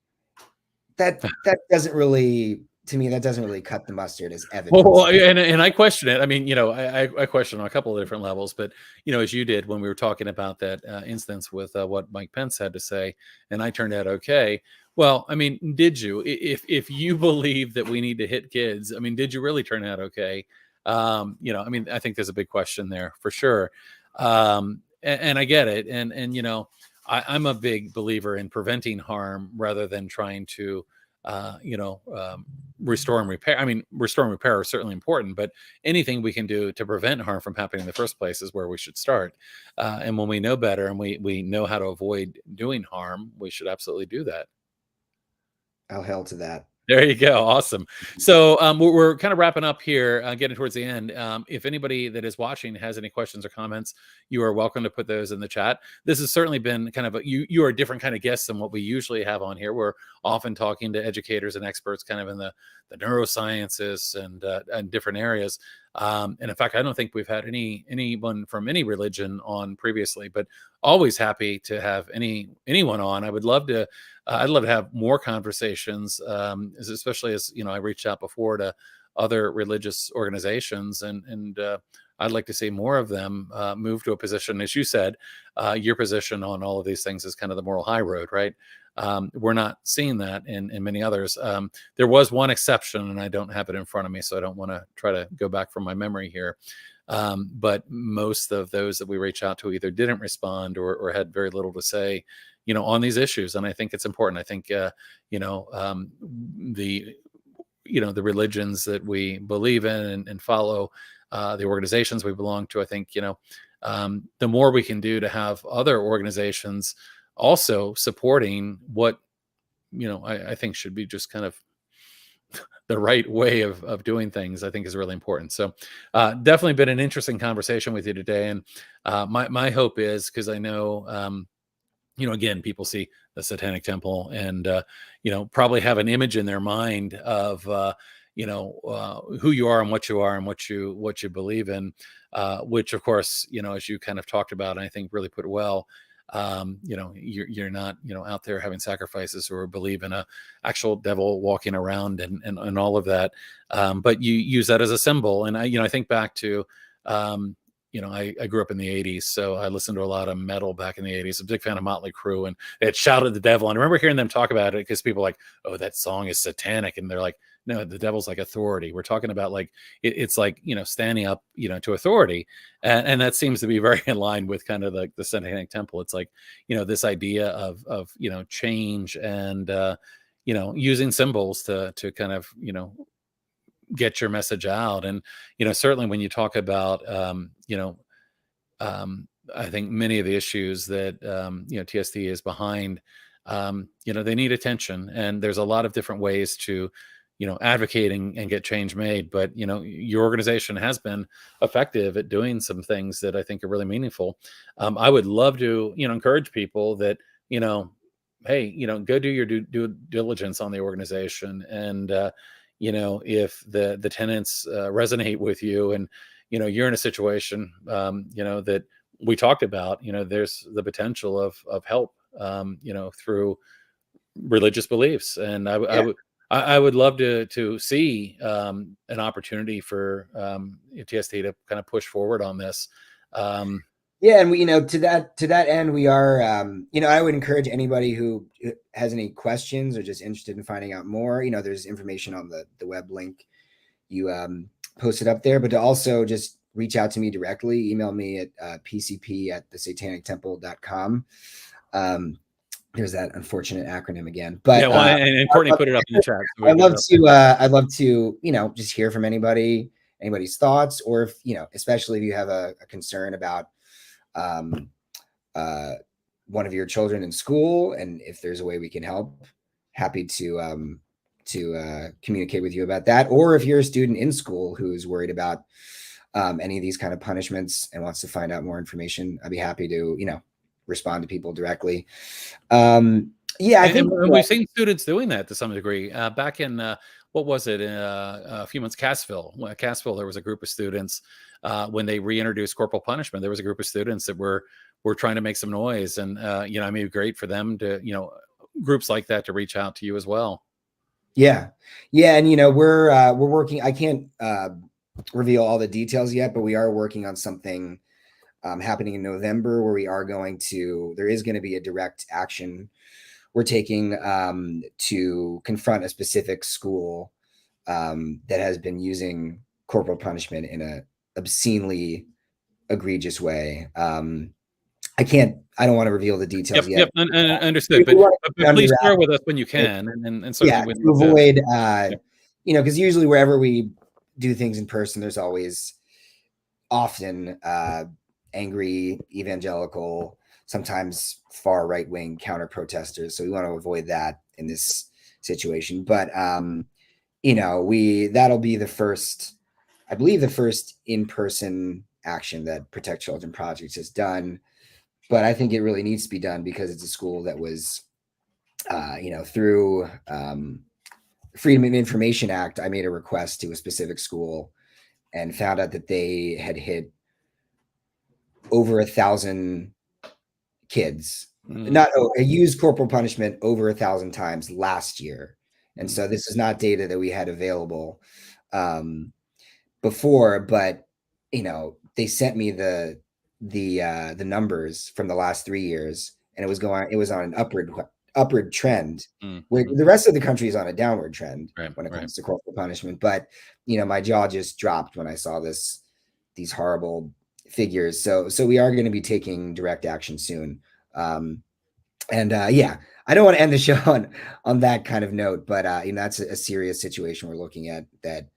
[SPEAKER 2] that doesn't really, to me, that doesn't really cut the mustard as evidence.
[SPEAKER 1] Well, and I question it. I mean, I question on a couple of different levels, but as you did when we were talking about that instance with what Mike Pence had to say, and I turned out okay. Well, I mean, did you? If you believe that we need to hit kids, I mean, did you really turn out okay? I mean, I think there's a big question there for sure. And I get it. And I'm a big believer in preventing harm rather than trying to, restore and repair. I mean, restore and repair are certainly important, but anything we can do to prevent harm from happening in the first place is where we should start. And when we know better and we know how to avoid doing harm, we should absolutely do that.
[SPEAKER 2] All hell to that.
[SPEAKER 1] There you go. Awesome. So we're kind of wrapping up here, getting towards the end. If anybody that is watching has any questions or comments, you are welcome to put those in the chat. This has certainly been kind of you are a different kind of guest than what we usually have on here. We're often talking to educators and experts kind of in the neurosciences and different areas. And in fact, I don't think we've had anyone from any religion on previously, but always happy to have anyone on. I'd love to have more conversations, especially as I reached out before to other religious organizations, and I'd like to see more of them move to a position, as you said, your position on all of these things is kind of the moral high road, right? We're not seeing that in many others. There was one exception, and I don't have it in front of me, so I don't want to try to go back from my memory here. But most of those that we reach out to either didn't respond or had very little to say, on these issues. And I think it's important. I think, the religions that we believe in and follow, the organizations we belong to, I think, the more we can do to have other organizations also supporting what, I think should be just kind of the right way of doing things, I think is really important. So definitely been an interesting conversation with you today. And my hope is, because I know, again, people see the Satanic Temple and, probably have an image in their mind of, who you are and what you are and what you believe in, which of course, as you kind of talked about, and I think really put it well, you're not, out there having sacrifices or believe in a actual devil walking around and all of that. But you use that as a symbol. And I think back to, I grew up in the 80s, so I listened to a lot of metal back in the 80s. I'm a big fan of Motley Crue, and they had Shout at the Devil. And I remember hearing them talk about it because people were like, oh, that song is satanic. And they're like, no, the devil's like authority. We're talking about like, it's like, standing up, to authority. And that seems to be very in line with kind of like the Satanic Temple. It's like, this idea of change and, using symbols to kind of, get your message out. And certainly when you talk about I think many of the issues that TSD is behind, they need attention, and there's a lot of different ways to advocating and get change made. But your organization has been effective at doing some things that I think are really meaningful. I would love to encourage people that hey, go do your due diligence on the organization. And if the tenants resonate with you, and you're in a situation that we talked about, there's the potential of help, through religious beliefs. And I would love to see an opportunity for TST to kind of push forward on this.
[SPEAKER 2] Yeah, and we, to that end, we are, I would encourage anybody who has any questions or just interested in finding out more. There's information on the web link you posted up there, but to also just reach out to me directly. Email me at pcp@thesatanictemple.com. There's that unfortunate acronym again, but
[SPEAKER 1] yeah, well, and Courtney put it up in the chat. So
[SPEAKER 2] I'd love to, just hear from anybody's thoughts, or if, especially if you have a concern about one of your children in school, and if there's a way we can help, happy to communicate with you about that. Or if you're a student in school who's worried about any of these kind of punishments and wants to find out more information, I'd be happy to, respond to people directly. I think
[SPEAKER 1] we've seen students doing that to some degree. Back in what was it, a few months, Cassville, there was a group of students when they reintroduced corporal punishment. There was a group of students that were trying to make some noise, and I mean, it'd be great for them to, groups like that to reach out to you as well.
[SPEAKER 2] Yeah, and we're working. I can't reveal all the details yet, but we are working on something happening in November where there is going to be a direct action we're taking to confront a specific school that has been using corporal punishment in a obscenely egregious way. I don't want to reveal the details yet.
[SPEAKER 1] Yep, understood. But please share with us when you can, and certainly
[SPEAKER 2] to avoid, because usually wherever we do things in person, there's often angry evangelical, sometimes far right-wing counter protesters. So we want to avoid that in this situation. But that'll be the first, I believe, the first in-person action that Protect Children Project has done. But I think it really needs to be done because it's a school that was, through Freedom of Information Act, I made a request to a specific school and found out that they had hit over 1,000 kids, not used corporal punishment over 1,000 times last year. And so this is not data that we had available before, but they sent me the numbers from the last 3 years, and it was on an upward trend. Where the rest of the country is on a downward trend when it comes to corporal punishment. But my jaw just dropped when I saw these horrible figures. So we are going to be taking direct action soon. I don't want to end the show on that kind of note, but that's a serious situation we're looking at, that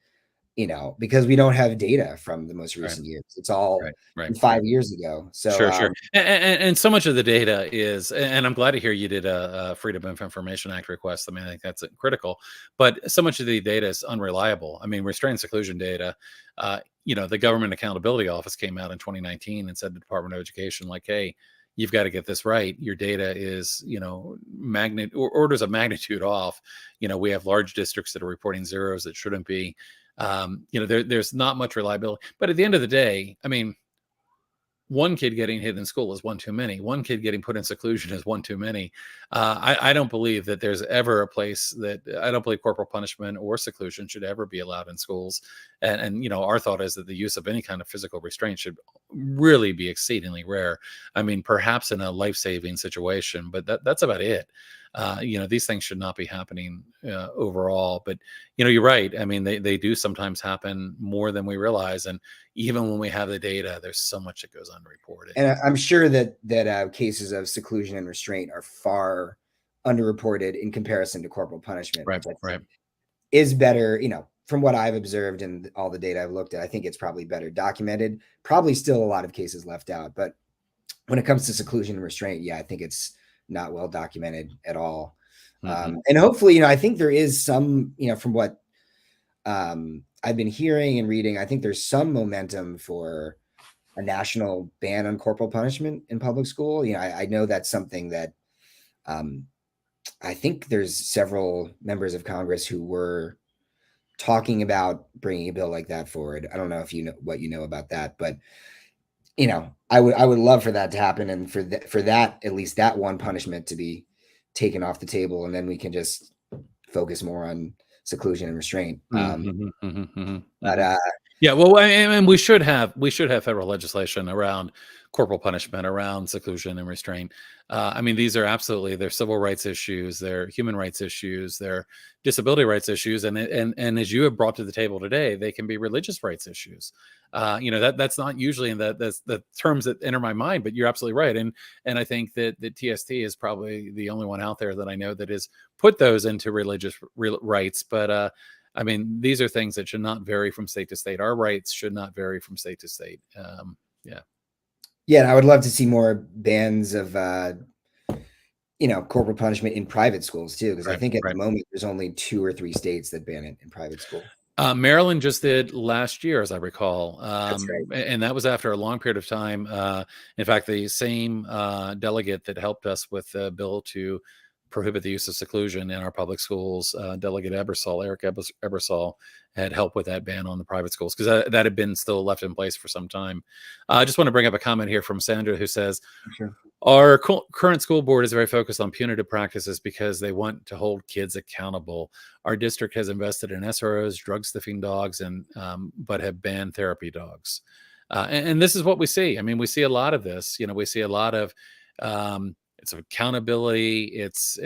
[SPEAKER 2] because we don't have data from the most recent years. It's all from 5 years ago. So
[SPEAKER 1] sure. And so much of the data is, and I'm glad to hear you did a Freedom of Information Act request. I mean, I think that's critical, but so much of the data is unreliable. I mean, restraint seclusion data, the Government Accountability Office came out in 2019 and said to the Department of Education, like, hey, you've got to get this right. Your data is, orders of magnitude off. We have large districts that are reporting zeros that shouldn't be. There's not much reliability. But at the end of the day, I mean, one kid getting hit in school is one too many. One kid getting put in seclusion is one too many. I don't believe that there's ever a place that, I don't believe corporal punishment or seclusion should ever be allowed in schools. And our thought is that the use of any kind of physical restraint should really be exceedingly rare. I mean, perhaps in a life-saving situation, but that's about it. These things should not be happening overall. But you're right. I mean, they do sometimes happen more than we realize, and even when we have the data, there's so much that goes unreported.
[SPEAKER 2] And I'm sure that cases of seclusion and restraint are far underreported in comparison to corporal punishment.
[SPEAKER 1] Right.
[SPEAKER 2] Is better, from what I've observed and all the data I've looked at. I think it's probably better documented. Probably still a lot of cases left out, but when it comes to seclusion and restraint, I think it's not well documented at all. And hopefully, I think there is some, from what I've been hearing and reading, I think there's some momentum for a national ban on corporal punishment in public school. I know that's something that I think there's several members of Congress who were talking about bringing a bill like that forward. I don't know if you know what you know about that, but I would love for that to happen, and for that, at least that one punishment to be taken off the table, and then we can just focus more on seclusion and restraint. But
[SPEAKER 1] well, and we should have federal legislation around corporal punishment, around seclusion and restraint. I mean, these are absolutely, they're civil rights issues, they're human rights issues, they're disability rights issues, and as you have brought to the table today, they can be religious rights issues. That's not usually in the terms that enter my mind, but you're absolutely right. And I think that the TST is probably the only one out there that I know that has put those into religious rights. But I mean, these are things that should not vary from state to state. Our rights should not vary from state to state.
[SPEAKER 2] Yeah, and I would love to see more bans of corporal punishment in private schools too, because I think at the moment there's only 2 or 3 states that ban it in private school.
[SPEAKER 1] Maryland just did last year, as I recall.
[SPEAKER 2] That's right.
[SPEAKER 1] And that was after a long period of time. In fact, the same delegate that helped us with the bill to prohibit the use of seclusion in our public schools, Delegate Eric Ebersol, had helped with that ban on the private schools, because that had been still left in place for some time. I just want to bring up a comment here from Sandra, who says,
[SPEAKER 2] sure,
[SPEAKER 1] our current school board is very focused on punitive practices because they want to hold kids accountable. Our district has invested in SROs, drug sniffing dogs, and but have banned therapy dogs. And this is what we see. I mean, we see a lot of this. We see a lot of it's accountability, it's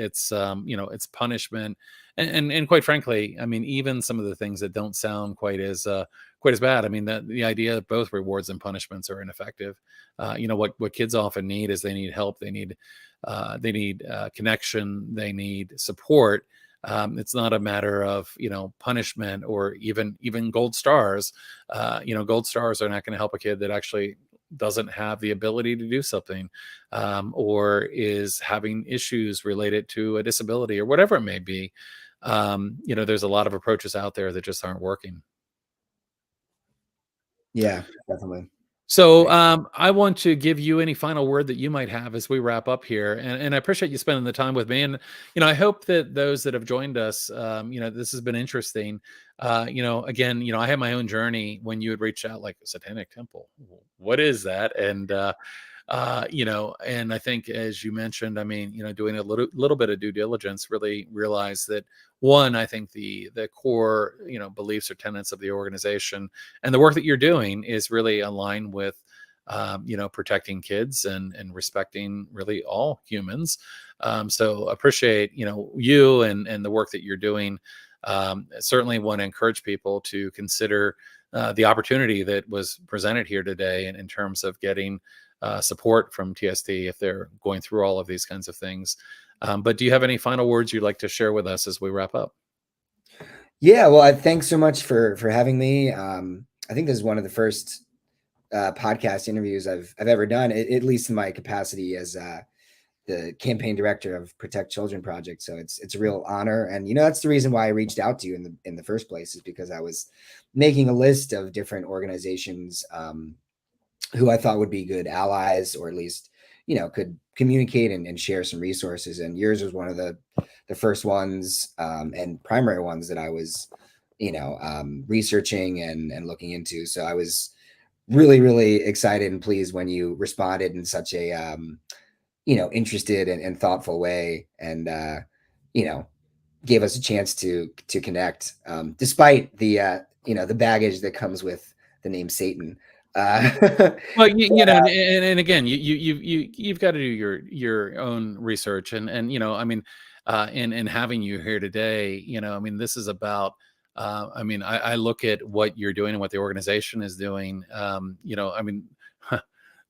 [SPEAKER 1] punishment, and quite frankly, I mean, even some of the things that don't sound quite as bad. I mean, the idea of both rewards and punishments are ineffective. What kids often need is they need help, they need connection, they need support. It's not a matter of punishment or even gold stars. Gold stars are not going to help a kid that actually doesn't have the ability to do something, or is having issues related to a disability or whatever it may be. there's a lot of approaches out there that just aren't working.
[SPEAKER 2] Yeah, definitely.
[SPEAKER 1] So
[SPEAKER 2] Right.
[SPEAKER 1] I want to give you any final word that you might have as we wrap up here, and I appreciate you spending the time with me. And I hope that those that have joined us, this has been interesting. Again, I had my own journey when you had reached out, like Satanic Temple. What is that? And I think, as you mentioned, I mean, doing a little bit of due diligence, really realize that, one, I think the core, beliefs or tenets of the organization and the work that you're doing is really aligned with, protecting kids and respecting really all humans. So appreciate, you and the work that you're doing. Certainly want to encourage people to consider the opportunity that was presented here today, in terms of getting support from TST if they're going through all of these kinds of things. But do you have any final words you'd like to share with us as we wrap up?
[SPEAKER 2] Yeah, well, thanks so much for having me. I think this is one of the first podcast interviews I've ever done, at least in my capacity as the campaign director of Protect Children Project. So it's a real honor, and that's the reason why I reached out to you in the first place, is because I was making a list of different organizations who I thought would be good allies, or at least could communicate and share some resources. And yours was one of the first ones, and primary ones that I was researching and looking into. So I was really, really excited and pleased when you responded in such a interested and thoughtful way, and gave us a chance to connect, despite the baggage that comes with the name Satan.
[SPEAKER 1] Well, and again, you've got to do your own research, and I mean, in having you here today, I mean, this is about. I mean, I look at what you're doing and what the organization is doing. I mean,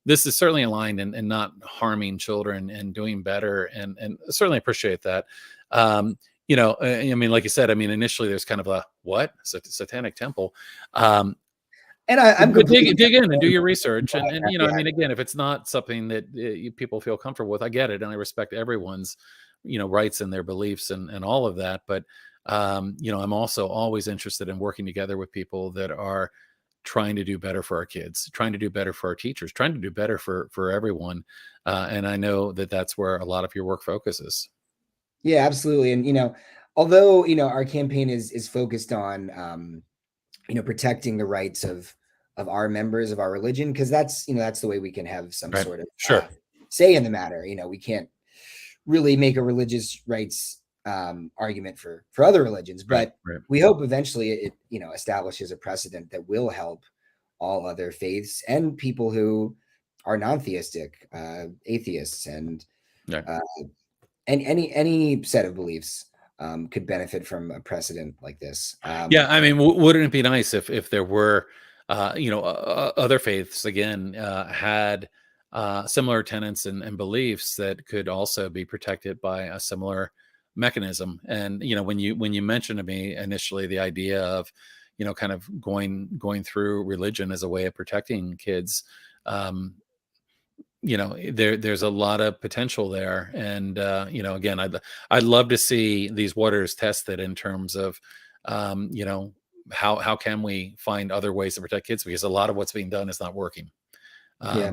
[SPEAKER 1] this is certainly aligned and not harming children and doing better, and certainly appreciate that. I mean, like you said, I mean, initially there's kind of a what Satanic Temple. Um,
[SPEAKER 2] and I'm
[SPEAKER 1] but
[SPEAKER 2] completely
[SPEAKER 1] dig in and do your research, and
[SPEAKER 2] yeah,
[SPEAKER 1] I mean, again, if it's not something that people feel comfortable with, I get it, and I respect everyone's rights and their beliefs and all of that. But I'm also always interested in working together with people that are trying to do better for our kids, trying to do better for our teachers, trying to do better for everyone. And I know that that's where a lot of your work focuses.
[SPEAKER 2] yeah, absolutely. And although our campaign is focused on protecting the rights of our members of our religion, because that's the way we can have some
[SPEAKER 1] Right.
[SPEAKER 2] sort of
[SPEAKER 1] Sure.
[SPEAKER 2] say in the matter. We can't really make a religious rights argument for other religions,
[SPEAKER 1] Right.
[SPEAKER 2] but
[SPEAKER 1] Right.
[SPEAKER 2] we hope eventually it establishes a precedent that will help all other faiths and people who are non-theistic, atheists,
[SPEAKER 1] Right.
[SPEAKER 2] uh, and any set of beliefs could benefit from a precedent like this.
[SPEAKER 1] Yeah, I mean, wouldn't it be nice if there were, other faiths again had similar tenets and beliefs that could also be protected by a similar mechanism? And when you mentioned to me initially the idea of, kind of going through religion as a way of protecting kids, there's a lot of potential there. And again, I'd love to see these waters tested in terms of, how can we find other ways to protect kids, because a lot of what's being done is not working.
[SPEAKER 2] Yeah.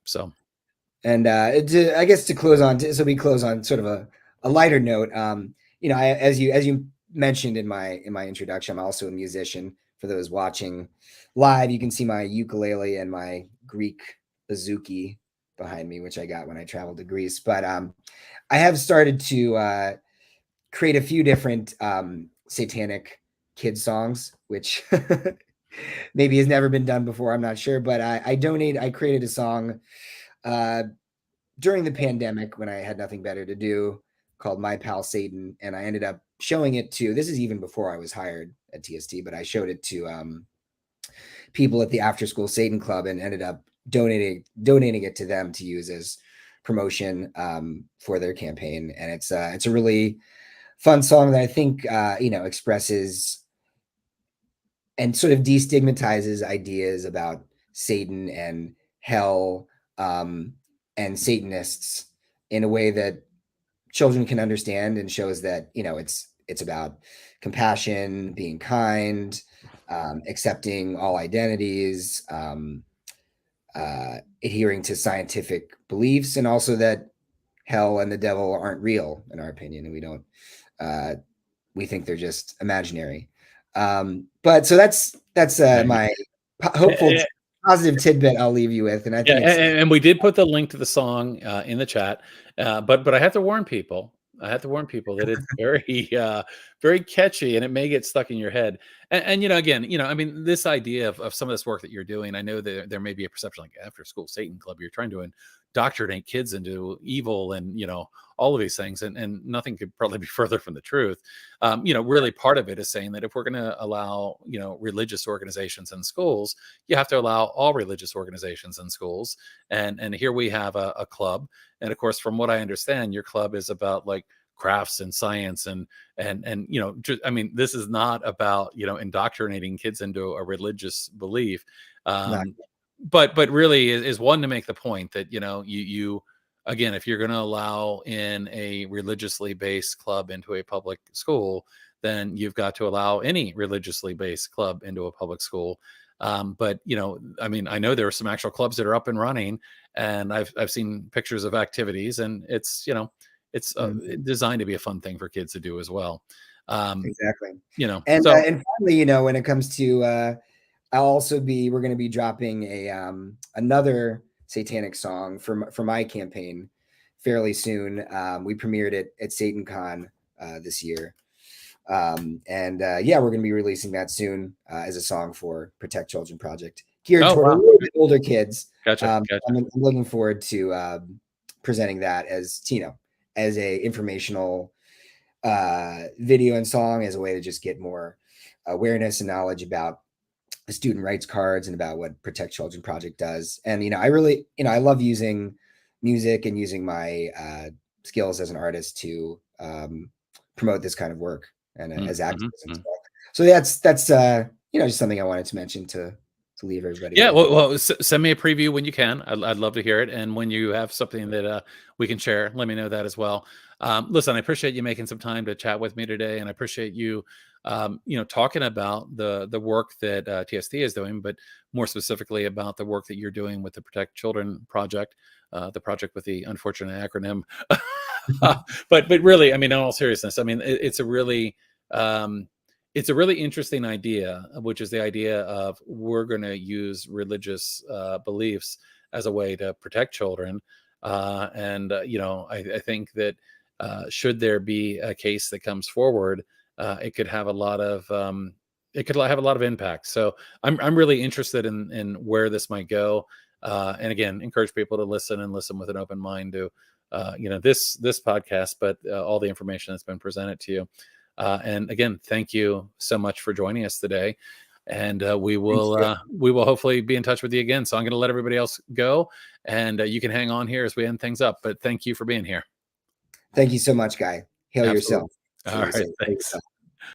[SPEAKER 1] So
[SPEAKER 2] And I guess to close on, so we close on sort of a lighter note. As you mentioned in my introduction, I'm also a musician. For those watching live, you can see my ukulele and my Greek bouzouki behind me, which I got when I traveled to Greece. But I have started to create a few different satanic kid songs, which maybe has never been done before. I'm not sure, but I created a song uh, during the pandemic when I had nothing better to do, called My Pal Satan. And I ended up showing it to, this is even before I was hired at TST, but I showed it to people at the After School Satan Club and ended up donating it to them to use as promotion for their campaign. And it's a really fun song that I think expresses and sort of destigmatizes ideas about Satan and hell, and Satanists in a way that children can understand, and shows that it's about compassion, being kind, accepting all identities, adhering to scientific beliefs, and also that hell and the devil aren't real, in our opinion, and we think they're just imaginary. But so that's my hopeful positive tidbit I'll leave you with, and I
[SPEAKER 1] Yeah,
[SPEAKER 2] think it's
[SPEAKER 1] and we did put the link to the song in the chat, but I have to warn people. I have to warn people that it's very very catchy, and it may get stuck in your head. And again, I mean, this idea of some of this work that you're doing, I know that there may be a perception like after school Satan club, you're trying to indoctrinate kids into evil, and all of these things, and nothing could probably be further from the truth. Really, part of it is saying that if we're going to allow religious organizations in schools, you have to allow all religious organizations in schools. And here we have a club, and of course, from what I understand, your club is about like crafts and science, and I mean, this is not about indoctrinating kids into a religious belief.
[SPEAKER 2] not.
[SPEAKER 1] But really is one to make the point that you again, if you're going to allow in a religiously based club into a public school, then you've got to allow any religiously based club into a public school. But I mean, I know there are some actual clubs that are up and running, and I've seen pictures of activities, and it's designed to be a fun thing for kids to do as well.
[SPEAKER 2] Exactly.
[SPEAKER 1] And so
[SPEAKER 2] And finally, when it comes to we're going to be dropping another satanic song for my campaign fairly soon. We premiered it at SatanCon this year. Yeah, we're going to be releasing that soon as a song for Protect Children Project, geared toward a little bit older kids.
[SPEAKER 1] Gotcha.
[SPEAKER 2] I'm looking forward to presenting that as as a informational video and song, as a way to just get more awareness and knowledge about the student rights cards and about what Protect Children Project does. And I really I love using music and using my skills as an artist to promote this kind of work and as activism. So that's just something I wanted to mention to leave everybody.
[SPEAKER 1] Yeah, well, send me a preview when you can. I'd love to hear it, and when you have something that we can share, let me know that as well. Listen, I appreciate you making some time to chat with me today, and I appreciate you talking about the work that TST is doing, but more specifically about the work that you're doing with the Protect Children Project, the project with the unfortunate acronym. But really, I mean, in all seriousness, I mean, it's a really interesting idea, which is the idea of we're going to use religious beliefs as a way to protect children. I think that should there be a case that comes forward, it could have a lot of impact. So I'm really interested in where this might go. And again, encourage people to listen with an open mind to this podcast, but all the information that's been presented to you. And again, thank you so much for joining us today. And we will hopefully be in touch with you again. So I'm going to let everybody else go, and you can hang on here as we end things up. But thank you for being here.
[SPEAKER 2] Thank you so much, Guy. Hail
[SPEAKER 1] Absolutely.
[SPEAKER 2] yourself.
[SPEAKER 1] All right. Thanks.